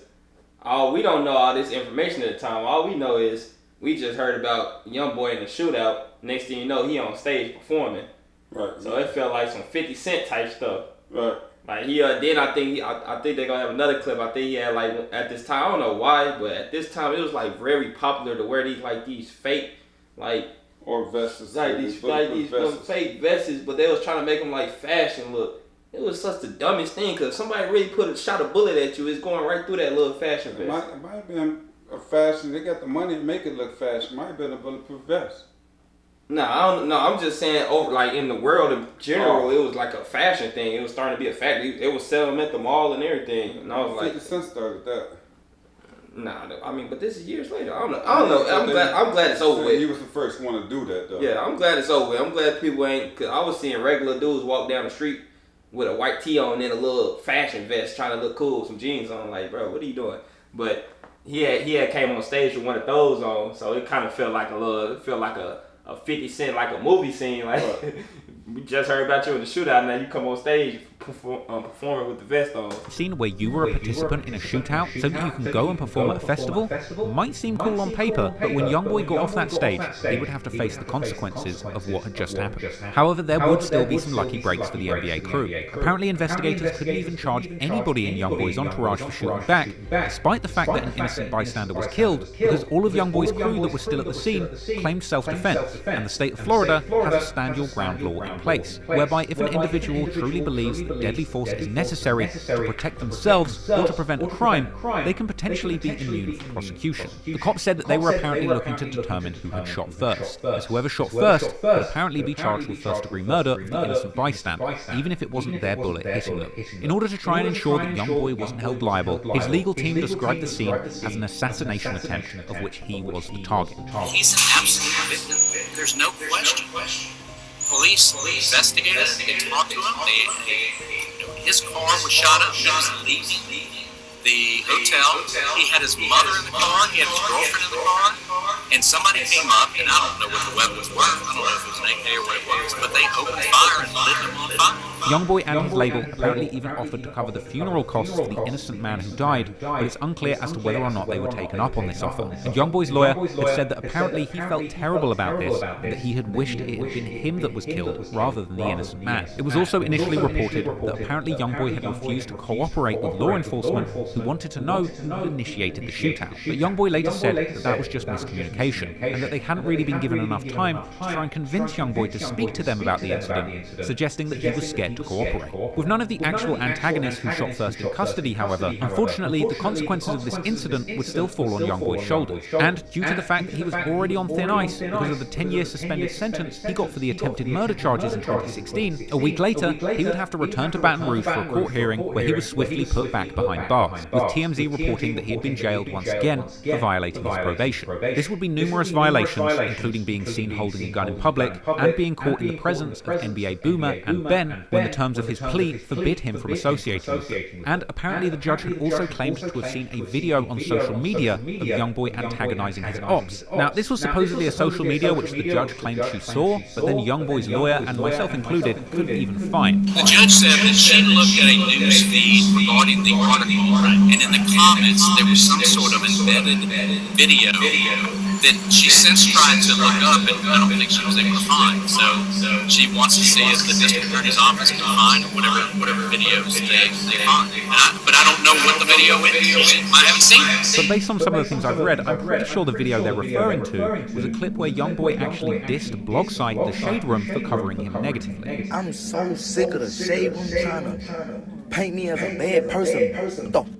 we don't know all this information at the time. All we know is we just heard about YoungBoy in the shootout. Next thing you know, he on stage performing. Right. So it felt like some 50 Cent type stuff. Right. Like then I think they're gonna have another clip. I think he had like at this time, I don't know why, but at this time it was like very popular to wear these fake or vests, like these fake vests, but they was trying to make them like fashion look. It was such the dumbest thing, because somebody really shot a bullet at you, it's going right through that little fashion vest. It might have been a fashion. They got the money to make it look fashion. Might have been a bulletproof vest. I'm just saying, like in the world in general, it was like a fashion thing. It was starting to be a fashion. It was selling them at the mall and everything. And I was like, 50 Cent started that. But this is years later. I don't know. I'm glad it's over with. He was the first one to do that, though. Yeah, I'm glad it's over with. I'm glad people ain't, because I was seeing regular dudes walk down the street with a white tee on and a little fashion vest trying to look cool with some jeans on. Like, bro, what are you doing? But he had came on stage with one of those on, so it kind of felt like a 50 Cent, like a movie scene. Like, we just heard about you in the shootout, and now you come on stage performing with the vest on. Scene where you were a participant in a shootout so that you can go and perform at a festival might seem cool on paper, but when YoungBoy got off that stage, he would have to face the consequences of what had just happened. However, there would still be some lucky breaks for the NBA crew. Apparently, investigators couldn't even charge anybody in YoungBoy's entourage for shooting back, despite the fact that an innocent bystander was killed, because all of YoungBoy's crew that was still at the scene claimed self-defense, and the state of Florida has a stand your ground law in place, whereby if an individual truly believes that deadly force is necessary to protect themselves or to prevent a crime, they can potentially be immune from prosecution. The cops said that they were apparently looking to determine who had shot first, as whoever shot first could apparently be charged with first-degree murder of the innocent bystander, even if it wasn't their bullet hitting them. In order to try and ensure that YoungBoy wasn't held liable, his legal team described the scene as an assassination attempt of which he was the target. He's an absolute victim. There's no question. Police investigated it. They talked to him. His car was shot up. He was leaving the hotel. He had his mother in the car. He had his girlfriend in the car. And somebody came up, and I don't know what the weapons were. I don't know if it was an AK or what it was, but they opened fire and lit him on fire. YoungBoy and his label apparently even offered to cover the funeral costs for the innocent man who died, but it's unclear as to whether or not they were taken up on this offer. And YoungBoy's lawyer had said that apparently he felt terrible about this, and that he had wished it had been him that was killed rather than the innocent man. It was also initially reported that apparently YoungBoy had refused to cooperate with law enforcement who wanted to know who initiated the shootout. But YoungBoy later said that that was just miscommunication, and that they hadn't really been given enough time to try and convince YoungBoy to speak to them about the incident, suggesting that he was scared to cooperate. With none of the actual antagonists who shot first in custody, however, unfortunately the consequences of this incident would still fall on YoungBoy's shoulders. And due to the fact that he was already on thin ice because of the 10-year suspended sentence he got for the attempted murder charges in 2016, a week later he would have to return to Baton Rouge for a court hearing where he was swiftly put back behind bars, with TMZ reporting that he had been jailed once again for violating his probation. This would be numerous violations, including being seen holding a gun in public and being caught in the presence of NBA Boomer and Ben when the terms of his plea forbid him from associating with them. And apparently the judge had also claimed to have seen a video on social media of YoungBoy antagonizing his ops. Now, this was supposedly a social media which the judge claimed she saw, but then YoungBoy's lawyer, and myself included, couldn't even find. The judge said that she looked at a news feed regarding the article, and in the comments there was some sort of embedded video that she since tried to look up, and I don't think she was able to find. So she wants to see if the district attorney's office can find whatever videos they find. But I don't know what the video is. I haven't seen it. But based on some of the things I've read, I'm pretty sure the video they're referring to was a clip where YoungBoy actually dissed blog site The Shade Room for covering him negatively. I'm so sick of the Shade Room trying to paint me as a bad person.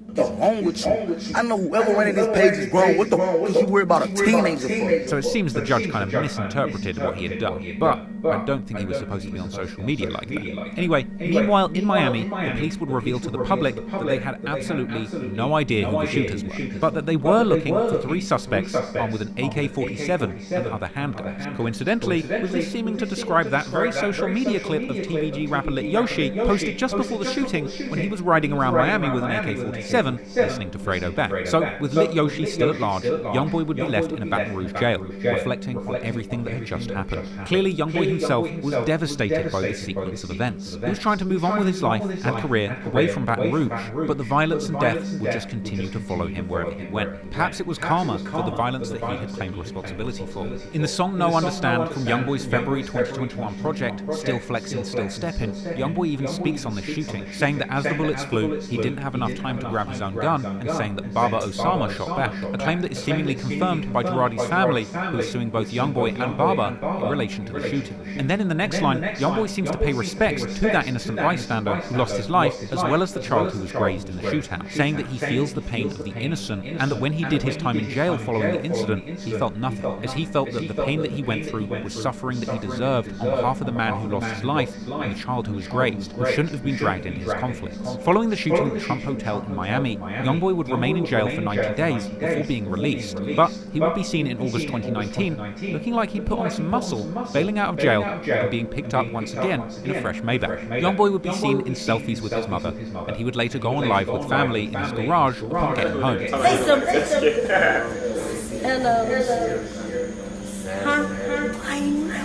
What the f is wrong with you? I know whoever running this page is wrong. What the f is you worried about a teenager for? So it seems the judge kind of misinterpreted what he had done, but I don't think he was supposed to be on social media like that. Anyway, meanwhile in Miami, the police would reveal to the public that they had absolutely no idea who the shooters were, but that they were looking for 3 suspects armed with an AK-47 and other handguns. Coincidentally, with this seeming to describe that very social media clip of TBG rapper Lit Yoshi posted just before the shooting when he was riding around Miami with an AK-47 listening to Fredo Bang. So, with Lit Yoshi still at large, YoungBoy would be left in a Baton Rouge jail, reflecting on everything that had just happened. Clearly, YoungBoy himself was devastated by this sequence of events. He was trying to move on with his life and career away from Baton Rouge, but the violence and death would just continue to follow him wherever he went. Perhaps it was karma for the violence that he had claimed responsibility for. In the song No Understand from YoungBoy's February 2021 project, Still Flexin', Still Steppin', YoungBoy even speaks on this shooting, saying that as the bullets flew, he didn't have enough time to grab his own gun, and saying that Baba Osama shot back, a claim that is seemingly confirmed by Girardi's family, who is suing both YoungBoy and Baba in relation to the shooting. And then in the next line, YoungBoy seems to pay respects to that innocent bystander who lost his life, as well as the child who was grazed in the shootout, saying that he feels the pain of the innocent, and that when he did his time in jail following the incident, he felt nothing, as he felt that the pain that he went through was suffering that he deserved on behalf of the man who lost his life and the child who was grazed, who shouldn't have been dragged into his conflicts. Following the shooting at the Trump Hotel in Miami, YoungBoy would remain in jail for 90 days before being released, but he would be seen in August 2019 looking like he'd put on some muscle, bailing out of jail and being picked up once again in a fresh Maybach. YoungBoy would be seen in selfies with his mother, and he would later go on live with family in his garage upon getting home.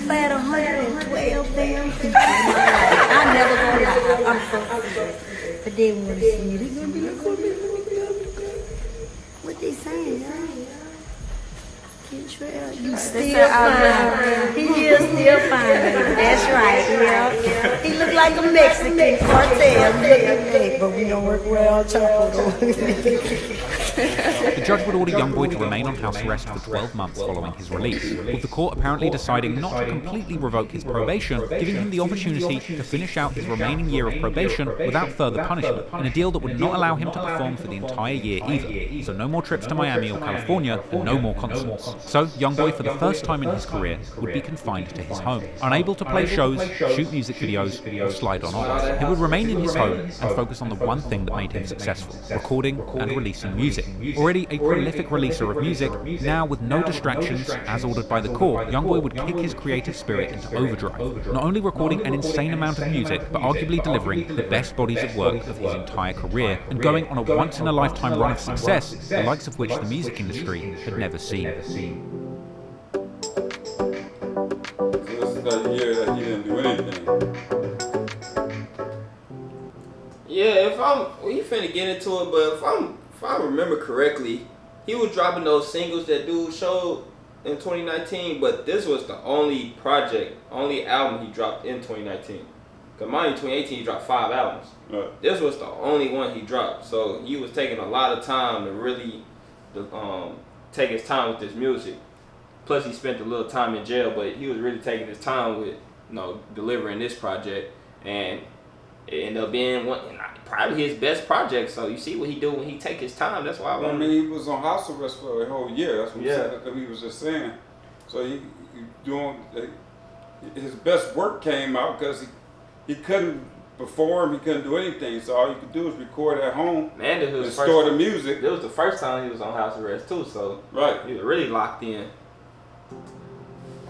I've had 112 damn people. I never gonna lie. I'm so but they want to see me. They gonna be like, what they saying? Kentrell, you still fine. He is still fine, baby. That's right. Yeah. He look like a Mexican cartel. But we don't work well on Chapo. The judge would order YoungBoy to remain on house arrest for 12 months following his release, with the court apparently deciding not to completely revoke his probation, giving him the opportunity to finish out his remaining year of probation without further punishment, in a deal that would not allow him to perform for the entire year either. So no more trips to Miami or California, and no more concerts. So YoungBoy, for the first time in his career, would be confined to his home, unable to play shows, shoot music videos, or slide on oils. He would remain in his home and focus on the one thing that made him successful: recording and releasing music. Already a prolific releaser of music, now with no distractions, as ordered by the court, YoungBoy would kick his creative spirit into overdrive, not only recording an insane amount of music, but arguably delivering the best bodies of work of his entire career, and going on a once-in-a-lifetime run of success, the likes of which the music industry had never seen. So this is that year that he didn't do anything. Yeah, we finna get into it, but if I remember correctly, he was dropping those singles that dude showed in 2019, but this was the only album he dropped in 2019. Cause mine in 2018 he dropped 5 albums. Right. This was the only one he dropped. So he was taking a lot of time to really take his time with this music. Plus he spent a little time in jail, but he was really taking his time with delivering this project, and it ended up being probably his best project. So you see what he do when he take his time. That's why I mean, he was on house arrest for a whole year. That's what he was just saying. So he doing his best work came out because he couldn't perform, he couldn't do anything. So all you could do is record at home and store the music. It was the first time he was on house arrest too. So right, he was really locked in.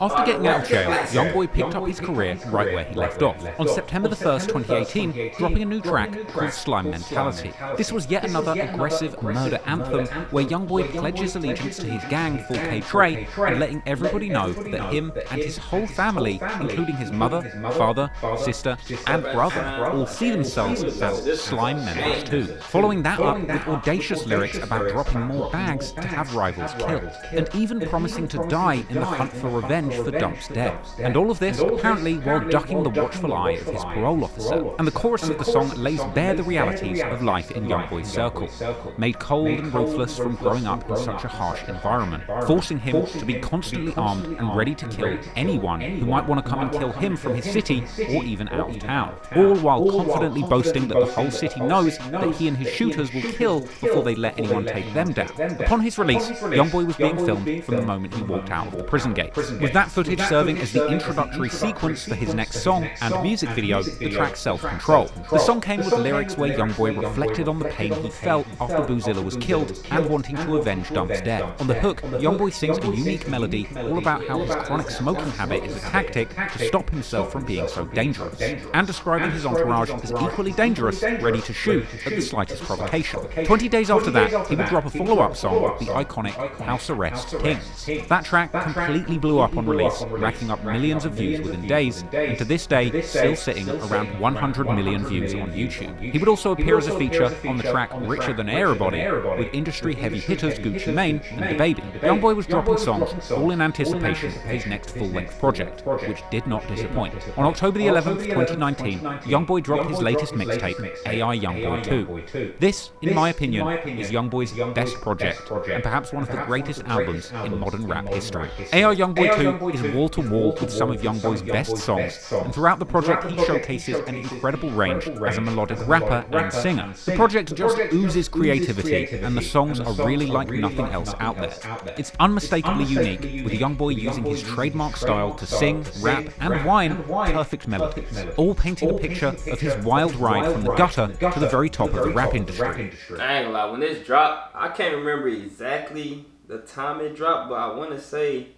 After getting out of jail, YoungBoy picked up his career right where he left off, on September the 1st, 2018, dropping a new track called Slime Mentality. This was yet another aggressive murder anthem where YoungBoy pledges allegiance to his gang, PT3, and letting everybody know that him and his whole family, including his mother, father, sister, and brother, all see themselves as slime members too. Following that up with audacious lyrics about dropping more bags to have rivals killed, and even promising to die in the hunt for revenge for Dump's death. And all of this, apparently, while ducking the watchful eye of his parole officer. And the chorus of the song lays bare the realities of life in YoungBoy's circle, made cold and ruthless from growing up in such a harsh environment, forcing him to be constantly armed and ready to kill anyone who might want to come and kill him from his city or even out of town, all while confidently boasting that the whole city knows that he and his shooters will kill before they let anyone take them down. Upon his release, YoungBoy was being filmed from the moment he walked out of the prison gate, with that footage serving as the introductory sequence for his next song and music video, the track Self-Control. The song came with lyrics where YoungBoy reflected on the pain he felt after Boozilla was killed and wanting to avenge Dump's death. On the hook, YoungBoy sings a unique melody all about how his chronic smoking habit is a tactic to stop himself from being so dangerous, and describing his entourage as equally dangerous, ready to shoot at the slightest provocation. 20 days after that, he would drop a follow-up song, the iconic House Arrest Kings. That track completely blew up on release, racking up millions of views within days, and to this day, still sitting around 100 million views on YouTube. He would also appear as a feature on the track Richer Than Everybody, with industry heavy hitters Gucci Mane and DaBaby. YoungBoy was dropping songs all in anticipation of his next full-length project, which did not disappoint. On October the 11th, 2019, YoungBoy dropped his latest mixtape, AI YoungBoy 2. This, in my opinion, is YoungBoy's best project, and perhaps one of the greatest albums in modern rap history. AI YoungBoy 2 is wall-to-wall with some of YoungBoy's best songs, and throughout the project he showcases an incredible range as a melodic rapper and singer. The project just oozes creativity, and the songs are really like nothing else out there. It's unmistakably unique, with YoungBoy using his trademark style to sing, rap, and whine perfect melodies, all painting a picture of his wild ride from the gutter to the very top of the rap industry. I ain't gonna lie, when this dropped, I can't remember exactly the time it dropped, but I want to say,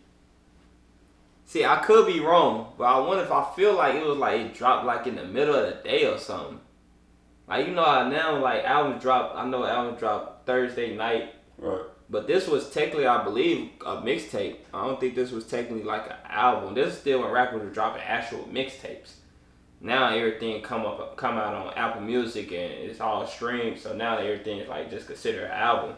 I could be wrong, but I feel like it was like it dropped like in the middle of the day or something. Like, you know how now like albums drop, I know albums drop Thursday night, right? But this was technically, I believe, a mixtape. I don't think this was technically like an album. This is still when rappers were dropping actual mixtapes. Now everything come out on Apple Music and it's all streamed, so now everything is like just considered an album.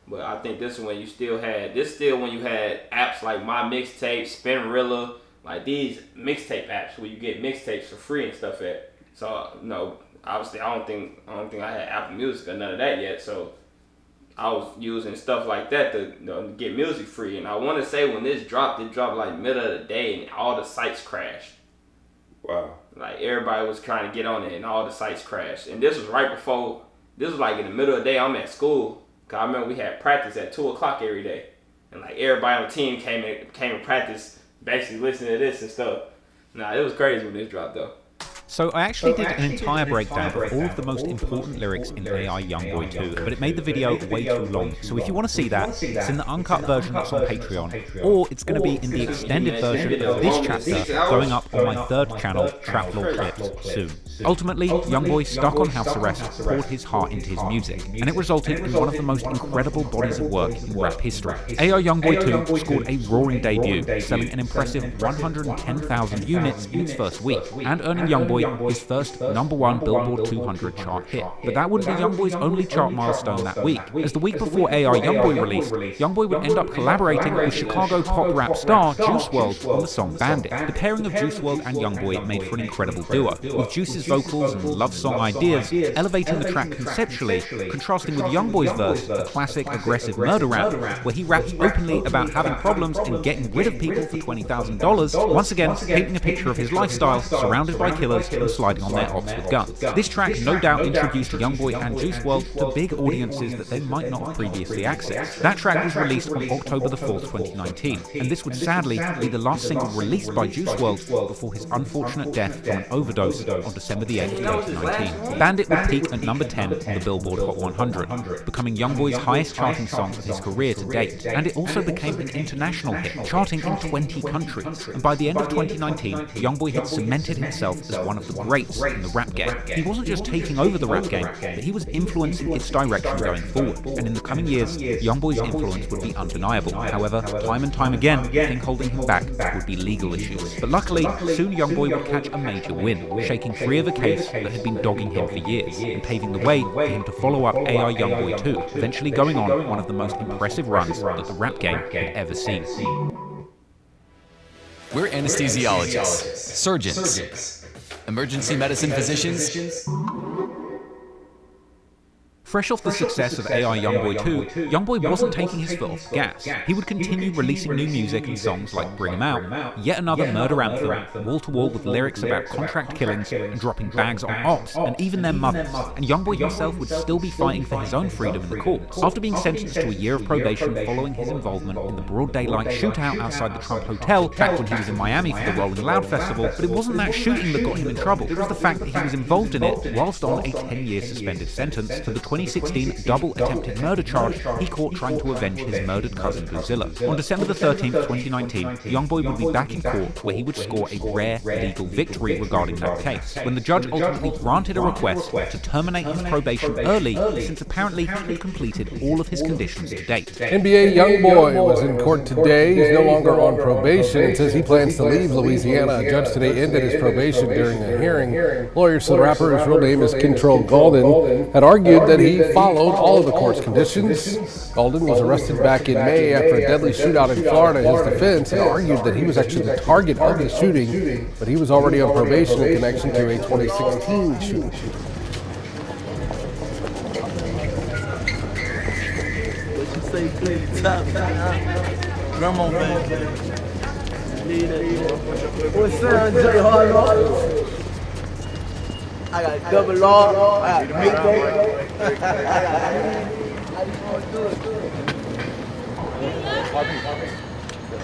But I think this is when you still had apps like My Mixtape, Spinrilla, like these mixtape apps where you get mixtapes for free and stuff at. So no, obviously I don't think I had Apple Music or none of that yet. So I was using stuff like that to get music free. And I want to say when this dropped, it dropped like middle of the day and all the sites crashed. Wow. Like everybody was trying to get on it and all the sites crashed. And this was right before, this was like in the middle of the day. I'm at school. Cause I remember we had practice at 2 o'clock every day, and like everybody on the team came and practice, basically listening to this and stuff. Nah, it was crazy when this dropped though. So I actually did an entire breakdown of all of the most important lyrics in AI YoungBoy 2, but it made the video way too long. So if you want to see that, it's in the uncut version that's on Patreon, or it's going to be in the extended version of this chapter going up on my third channel, Trap Law Clips, soon. Ultimately, YoungBoy, stuck on house arrest, poured his heart into his music, and it resulted in one of the most incredible bodies of work in rap history. AI YoungBoy 2 scored a roaring debut, selling an impressive 110,000 units in its first week, and earning YoungBoy YoungBoy his first #1 Billboard 200 chart hit. But that wouldn't be YoungBoy's only chart milestone that week, as the week before AI YoungBoy released, YoungBoy would end up collaborating with Chicago pop rap star Juice WRLD on the song Bandit. The pairing of Juice WRLD and YoungBoy made for an incredible duo, with Juice's vocals and love song ideas elevating the track conceptually, contrasting with YoungBoy's verse, the classic aggressive murder rap, where he raps openly about having problems and getting rid of people for $20,000, once again painting a picture of his lifestyle surrounded by killers and sliding on their ops with guns. This track no doubt introduced YoungBoy and Juice WRLD to big audiences that they might not have previously accessed. That track was released on October the 4th, 2019, and this would sadly be the last single released by Juice WRLD before his unfortunate death from an overdose on December the 8th, 2019. Bandit would peak at number 10 on the Billboard Hot 100, becoming YoungBoy's highest charting song of his career to date, and it also became an international hit, charting in 20 countries. And by the end of 2019, YoungBoy had cemented himself as one of the greats in the rap game. He wasn't just taking over the rap game, but he was influencing its direction going forward. And in the coming years, YoungBoy's influence would be undeniable. However, time and time again, the thing holding him back would be legal issues. But luckily, soon YoungBoy would catch a major win, shaking free of a case that had been dogging him for years, and paving the way for him to follow up AI YoungBoy 2, eventually going on one of the most impressive runs that the rap game had ever seen. We're anesthesiologists, surgeons, emergency medicine physicians. Fresh off the success of AI YoungBoy 2, YoungBoy wasn't taking his foot off the gas. He would continue releasing new music and songs like Bring 'Em Out, yet another murder anthem, wall-to-wall with lyrics about contract killings and dropping bags on ops, and even their mothers. And YoungBoy himself would still be fighting for his own freedom in the courts. After being sentenced to a year of probation following his involvement in the broad daylight shootout outside the Trump Hotel back when he was in Miami for the Rolling Loud Festival, but it wasn't that shooting that got him in trouble. It was the fact that he was involved in it whilst on a 10-year suspended sentence for the 2016 double attempted murder charge he caught trying to avenge his murdered cousin Godzilla. On December the 13th, 2019, YoungBoy would be back in court where he would score a rare legal victory regarding that case, when the judge ultimately granted a request to terminate his probation early since apparently he had completed all of his conditions to date. NBA YoungBoy was in court today. He's no longer on probation and says he plans to leave Louisiana. A judge today ended his probation during a hearing. Lawyers for the rapper, whose real name is Control Golden, had argued that he followed all of the court's conditions. Golden was arrested back in May after a deadly shootout in Florida. His defense had argued that he was actually the target of the shooting, but he was already on probation in connection to a 2016 shooting. What you say, play the top, Grandma, man. What's up, J. Harlow? I got double R, I got big baby.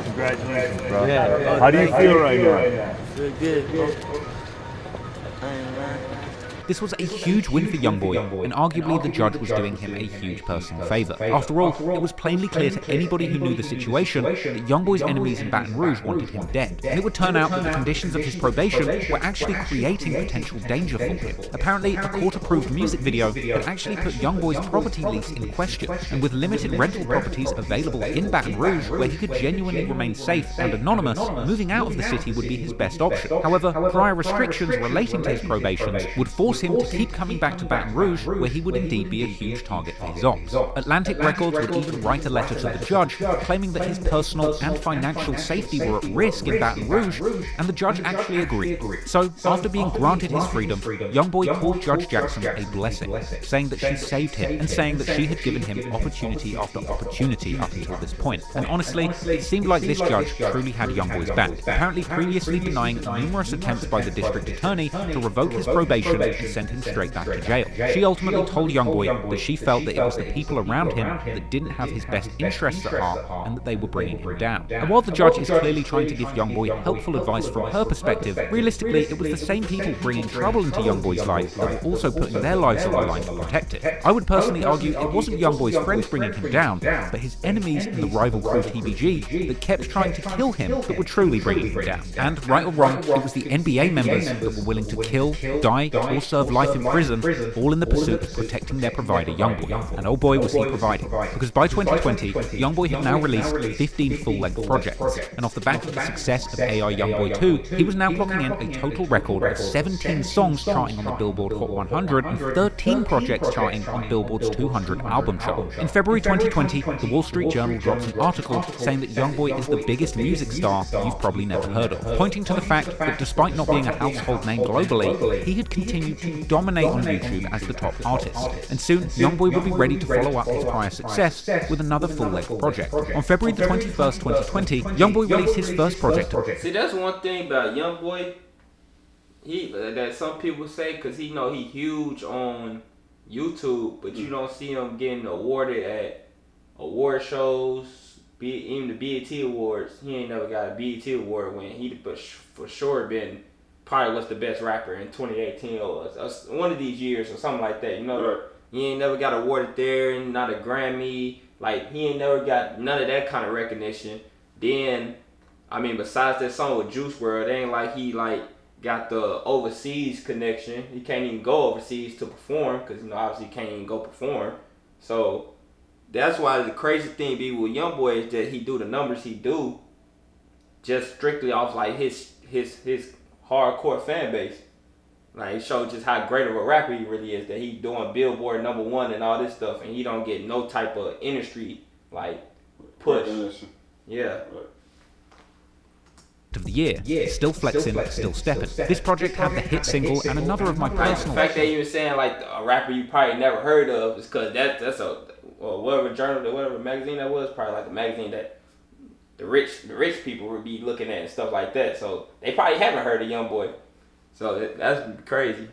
Congratulations, bro. Yeah. How do you feel right now? Feel good, bro. This was a huge win for YoungBoy, and arguably the judge was doing him a huge personal favour. After all, it was plainly clear to anybody who knew the situation that YoungBoy's enemies in Baton Rouge wanted him dead, and it would turn out that the conditions of his probation were actually creating potential danger for him. Apparently, a court-approved music video had actually put YoungBoy's property lease in question, and with limited rental properties available in Baton Rouge where he could genuinely remain safe and anonymous, moving out of the city would be his best option. However, prior restrictions relating to his probations would force him to keep coming back to Baton Rouge, where he would indeed be a huge target for his ops. Atlantic Records would even write a letter to the judge claiming that his personal and financial safety were at risk in Baton Rouge, and the judge actually agreed. So, after being granted his freedom, YoungBoy called Judge Jackson a blessing, saying that she saved him, and saying that she had given him opportunity after opportunity up until this point. And honestly, it seemed like this judge truly had YoungBoy's back, apparently previously denying numerous attempts by the district attorney to revoke his probation and send him straight back to jail. She ultimately told YoungBoy that she felt that it was the people around him that didn't have his best interests at heart and that they were bringing him down. And while the judge is clearly trying to give YoungBoy helpful advice from her perspective, realistically it was the same people bringing trouble into YoungBoy's life that were also putting their lives on the line to protect it. I would personally argue it wasn't YoungBoy's friends bringing him down, but his enemies in the rival crew TBG that kept trying to kill him that were truly bringing him down. And right or wrong, it was the NBA members that were willing to kill, die, or serve life in prison, all in the pursuit of protecting their provider YoungBoy. And oh boy was he providing, because by 2020, YoungBoy had now released 15 full-length projects, and off the back of the success of AI YoungBoy 2, he was now clocking in a total record of 17 songs charting on the Billboard Hot 100 and 13 projects charting on Billboard's 200 album chart. In February 2020, the Wall Street Journal drops an article saying that YoungBoy is the biggest music star you've probably never heard of, pointing to the fact that despite not being a household name globally, he had continued to dominate on YouTube as the top artist, and soon YoungBoy would be ready to follow up his prior success with another full-length project. On February the 21st, 2020, YoungBoy released his first project. See, that's one thing about YoungBoy, that some people say, because he huge on YouTube, but you don't see him getting awarded at award shows, even the BET Awards. He ain't never got a BET Award win. He for sure been probably was the best rapper in 2018 or one of these years or something like that. Right. He ain't never got awarded there, and not a Grammy. Like, he ain't never got none of that kind of recognition. Then, I mean, besides that song with Juice WRLD, it ain't like he got the overseas connection. He can't even go overseas to perform, because obviously he can't even go perform. So that's why the crazy thing be with YoungBoy is that he do the numbers he do just strictly off like his hardcore fan base. Like, it shows just how great of a rapper he really is, that he doing Billboard #1 and all this stuff, and he don't get no type of industry like push. Yeah. Of the year, Still Flexin', Still Steppin'. This project had the hit single and another of my personal. The fact that you were saying like a rapper you probably never heard of is because that's a whatever journal, whatever magazine that was, probably like a magazine that the rich people would be looking at and stuff like that. So they probably haven't heard of YoungBoy. So that's crazy.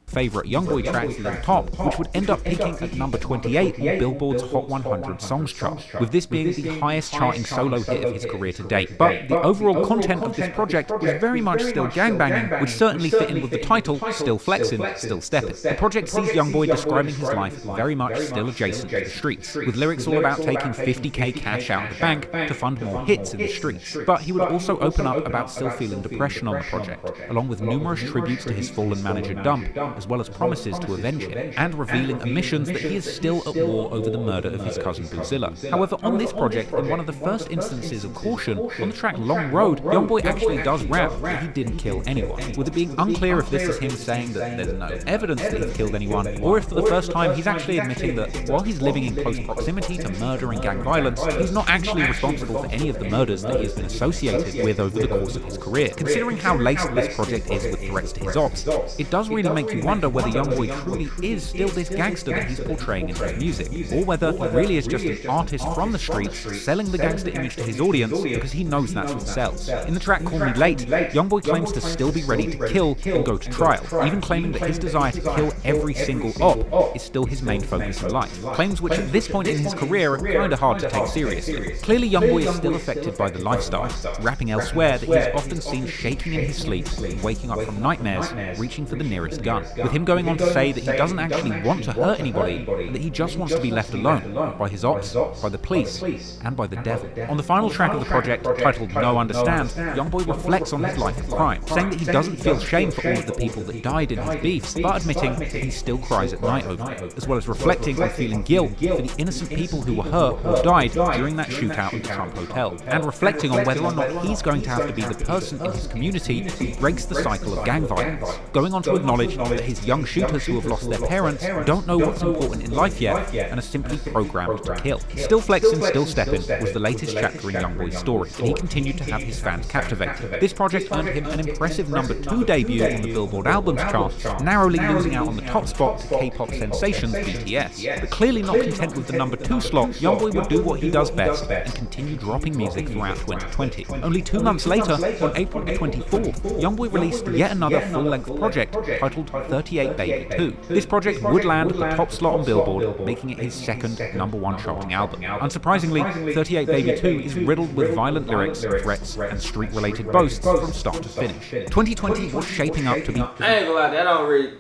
Favorite YoungBoy tracks to the top, which would end up peaking at number 28 on Billboard's Hot 100 Songs chart, with this being the highest charting solo hit of his career to date. But the overall content of this project was very much still gangbanging, which certainly fit in with the title, Still Flexin', Still Steppin'. The project sees YoungBoy describing his life very much still adjacent to the streets, with lyrics all about taking 50k cash out of the bank to fund more hits in the streets. But he would also open up about still feeling depression on the project, along with numerous tributes to his fallen manager Dump, as well as promises to avenge him, and revealing omissions that he is still at war over the murder of his cousin Boozilla. However, on this project, in one of the first instances of caution, on the track Long Road, YoungBoy actually does rap that he didn't kill anyone, with it being unclear if this is him saying that there's no evidence that he's killed anyone, or if for the first time he's actually admitting that while he's living in close proximity to murder and gang violence, he's not actually responsible for any of the murders that he has been associated with over the course of his career. Considering how laced this project is with threats to his ops, it does really make you wonder whether YoungBoy truly is still this gangster that he's portraying in his music, or whether he really is just an artist from the streets selling the gangster image to his audience because he knows that's what sells. In the track Call Me Late, YoungBoy claims to still be ready to kill and go to trial, even claiming that his desire to kill every single op is still his main focus in life. Claims which at this point in his career are kinda hard to take seriously. Clearly YoungBoy is still affected by the lifestyle, rapping elsewhere that he's often seen shaking in his sleep, waking up from nightmares, reaching for the nearest gun, with him going on to say that he doesn't actually want to hurt anybody, and that he just wants to be left alone by his ops, by the police, and by the devil. On the final track of the project, titled No Understand, YoungBoy reflects on his life of crime, saying that he doesn't feel shame for all of the people that died in his beefs, but admitting that he still cries at night over it, as well as reflecting on feeling guilt for the innocent people who were hurt or died during that shootout at the Trump Hotel, and reflecting on whether or not he's going to have to be the person in his community who breaks the cycle of gang violence, going on to acknowledge that his young shooters who have lost their parents don't know what's important in life yet and are simply programmed to kill. Still Flexin', Still Steppin' was the latest chapter in YoungBoy's story, and he continued to have his fans captivated. This project earned him an impressive number 2 debut on the Billboard Albums chart, narrowly losing out on the top spot to K-pop sensations BTS. But clearly not content with the number 2 slot, YoungBoy would do what he does best and continue dropping music throughout 2020. Only 2 months later, on April 24th, YoungBoy released yet another full-length project titled 38 Baby 2. This project would land at the top slot on Billboard, making it his second #1 charting album. Unsurprisingly, 38 Baby 2 is riddled with violent lyrics, threats, and street-related boasts from start to finish. 2020 was shaping up to be... I ain't gonna lie, that don't really...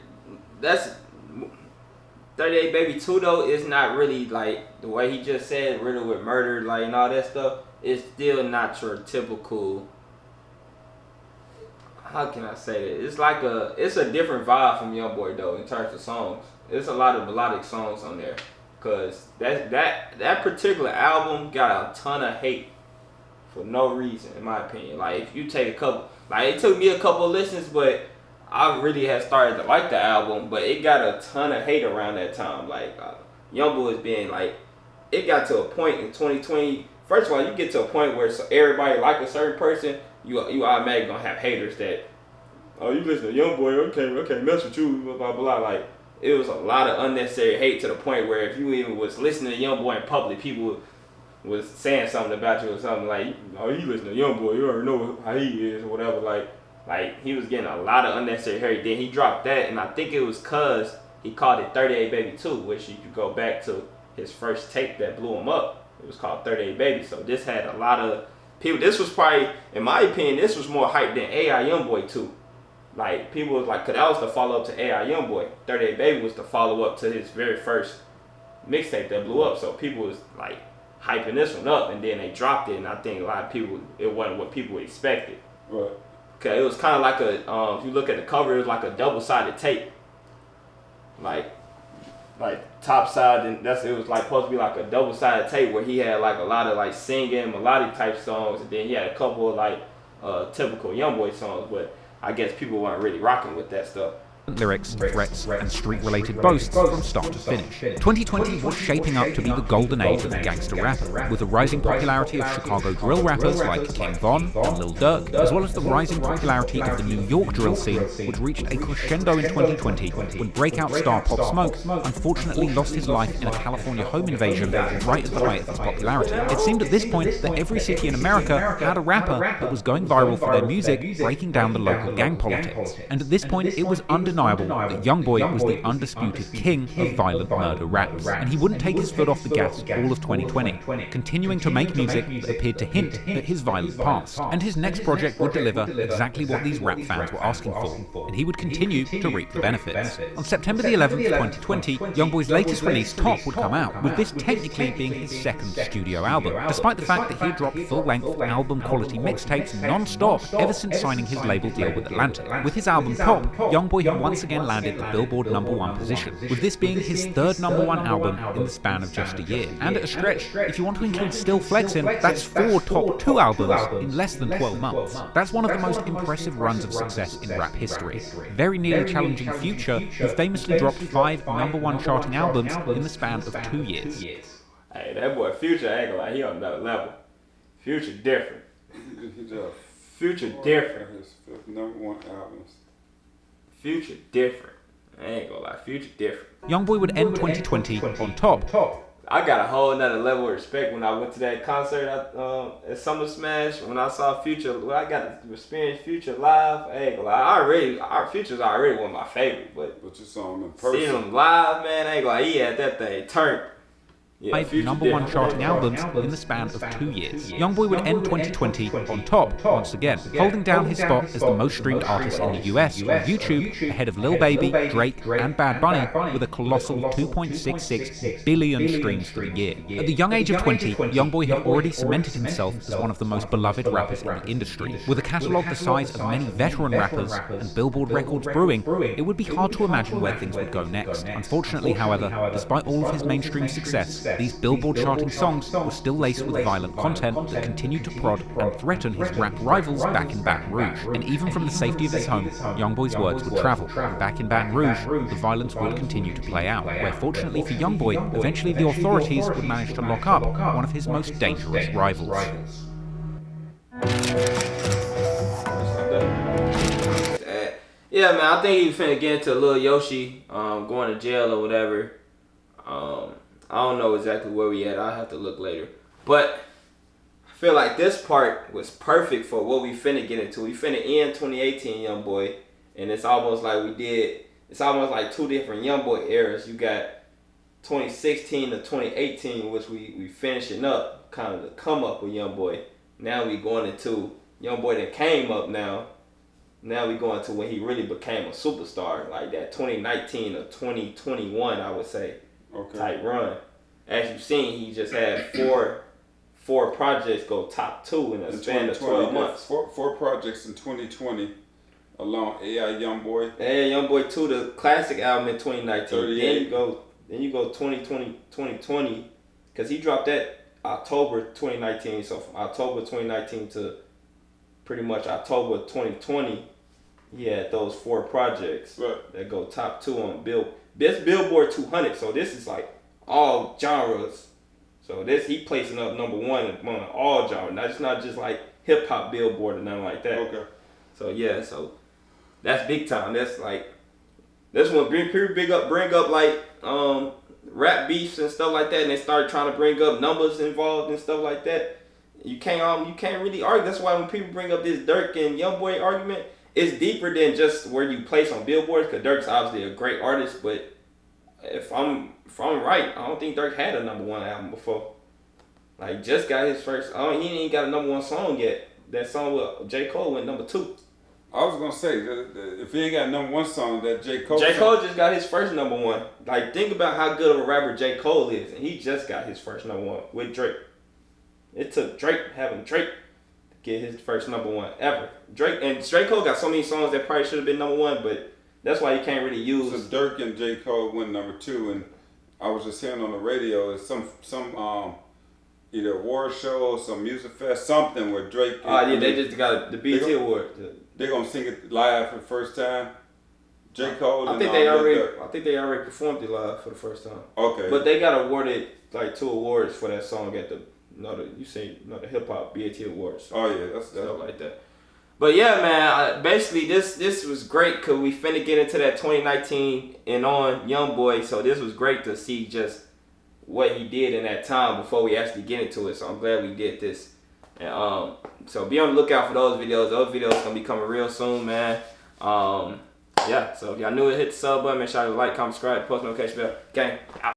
That's... 38 Baby 2 though is not really like the way he just said, riddled with murder, like, and all that stuff. It's still not your typical... how can I say that? It's a different vibe from YoungBoy though in terms of songs. There's a lot of melodic songs on there, cause that particular album got a ton of hate for no reason, in my opinion. Like if you take a couple, like it took me a couple of listens, but I really had started to like the album, but it got a ton of hate around that time. Like YoungBoy was being like, it got to a point in 2020. First of all, you get to a point where everybody like a certain person, you automatically gonna have haters that, oh, you listen to YoungBoy, I can't mess with you, blah blah blah. Like it was a lot of unnecessary hate to the point where if you even was listening to YoungBoy in public, people was saying something about you or something like, oh, you listen to YoungBoy, you already know how he is or whatever. Like he was getting a lot of unnecessary hate. Then he dropped that, and I think it was cause he called it 38 Baby 2, which you could go back to his first tape that blew him up. It was called 38 Baby. So this had a lot of people. This was probably, in my opinion, this was more hype than AI YoungBoy 2. Like people was like, cause that was the follow up to AI YoungBoy. 38 Baby was the follow up to his very first mixtape that blew up. So people was like hyping this one up, and then they dropped it, and I think a lot of people, it wasn't what people expected. Right. Okay, it was kind of like a, if you look at the cover, it was like a double-sided tape. Like top side, and it was like supposed to be like a double-sided tape where he had like a lot of like singing, melodic type songs, and then he had a couple of like typical YoungBoy songs, but I guess people weren't really rocking with that stuff. Lyrics, threats, and street-related boasts from start to finish. 2020 was shaping up to be the golden age of the gangster rapper, with the rising popularity of Chicago drill rappers like King Von and Lil Durk, as well as the rising popularity of the New York drill scene, which reached a crescendo in 2020 when breakout star Pop Smoke unfortunately lost his life in a California home invasion right at the height of his popularity. It seemed at this point that every city in America had a rapper that was going viral for their music, breaking down the local gang politics. And at this point, it was undeniable that YoungBoy was the undisputed king of violent murder raps, and he wouldn't take his foot off the gas all of 2020, continuing to make music that appeared to hint at his violent past. And his next project would deliver exactly what these rap fans were asking for, and he would continue to reap the benefits. On September the 11th, 2020, YoungBoy's latest release, Top, would come out, with this technically being his second studio album, despite the fact that he had dropped full-length, album-quality mixtapes non-stop ever since signing his label deal with Atlantic. With his album Top, YoungBoy had once again landed the Billboard #1 position, with this being his third #1 album in the span of just a year. And at a stretch, if you want to include Still Flexin', that's 4 top 2 albums in less than 12 months. That's one of the most impressive runs of success in rap history, very nearly challenging Future, who famously dropped 5 #1 charting albums in the span of 2 years. Hey, that boy Future, I ain't gonna lie, he on another level. Future different. Future different. His #1 albums. Future different. I ain't gonna lie, Future different. YoungBoy would end 2020 on top. I got a whole nother level of respect when I went to that concert at Summer Smash. When I saw Future, when I got to experience Future live, I ain't gonna lie, Future's already one of my favorites. But you saw him in person. Seeing him live, man, I ain't gonna lie, he had that thing turned. Yeah, 5 #1 charting albums in the span of 2 years. YoungBoy would end 2020 on top once again, holding down his spot as the most streamed artist in the US on YouTube, ahead of Lil Baby, Drake, and Bad Bunny, with a colossal 2.66 billion streams for the year. At the young age of 20, YoungBoy had already cemented himself as one of the most beloved rappers in the industry. With a catalogue the size of many veteran rappers and Billboard records brewing, it would be hard to imagine where things would go next. Unfortunately, however, despite all of his mainstream success, these Billboard charting songs were still laced with violent content that continued to prod and threaten his rap rivals back in Baton Rouge. And even from the safety of his home, YoungBoy's words would travel. And back in Baton Rouge, the violence would continue to play out, where fortunately for YoungBoy, eventually the authorities would manage to lock up one of his most dangerous rivals. Yeah, man, I think he finna get into Lil Yoshi going to jail or whatever. I don't know exactly where we at. I'll have to look later. But I feel like this part was perfect for what we finna get into. We finna end 2018 YoungBoy, and it's almost like it's almost like 2 different YoungBoy eras. You got 2016 to 2018, which we finishing up, kind of the come up with YoungBoy. Now we going into YoungBoy that came up now. Now we going to when he really became a superstar, like that 2019 or 2021, I would say. Type run. As you've seen, he just had four projects go top 2 in a span of 12 months. Four projects in 2020, along AI YoungBoy. AI YoungBoy 2, the classic album in 2019. 38. Then you go 2020, because he dropped that October 2019. So from October 2019 to pretty much October 2020, he had those 4 projects that go top 2 on Billboard 200. So this is like all genres. So this he placing up number 1 among all genres. It's not just like hip hop Billboard or nothing like that. Okay. So yeah, so that's big time. That's like that's when bring up like rap beefs and stuff like that, and they start trying to bring up numbers involved and stuff like that. You can't really argue. That's why when people bring up this Dirk and YoungBoy argument, it's deeper than just where you place on billboards. Because Dirk's obviously a great artist, but if I'm right, I don't think Dirk had a #1 album before. Like just got his first. He ain't got a #1 song yet. That song with J. Cole went #2. I was gonna say if he ain't got #1 song, that J. Cole. J. Cole just got his first #1. Like think about how good of a rapper J. Cole is, and he just got his first #1 with Drake. It took having Drake to get his first #1 ever. J. Cole got so many songs that probably should have been #1, but that's why you can't really use. So Dirk and J. Cole went #2, and I was just hearing on the radio is some either award show or some music fest, something where Drake. Yeah, they just got the BET Award. They're gonna sing it live for the first time. J. Cole. I think they already performed it live for the first time. Okay. But they got awarded like 2 awards for that song at the the hip hop BET Awards. Oh yeah, that's stuff like that. But yeah, man, basically this was great because we finna get into that 2019 and on YoungBoy. So this was great to see just what he did in that time before we actually get into it. So I'm glad we did this. And so be on the lookout for those videos. Those videos gonna be coming real soon, man. Yeah, so if y'all new, hit the sub button. Make sure you like, comment, subscribe, post notification bell. Gang out.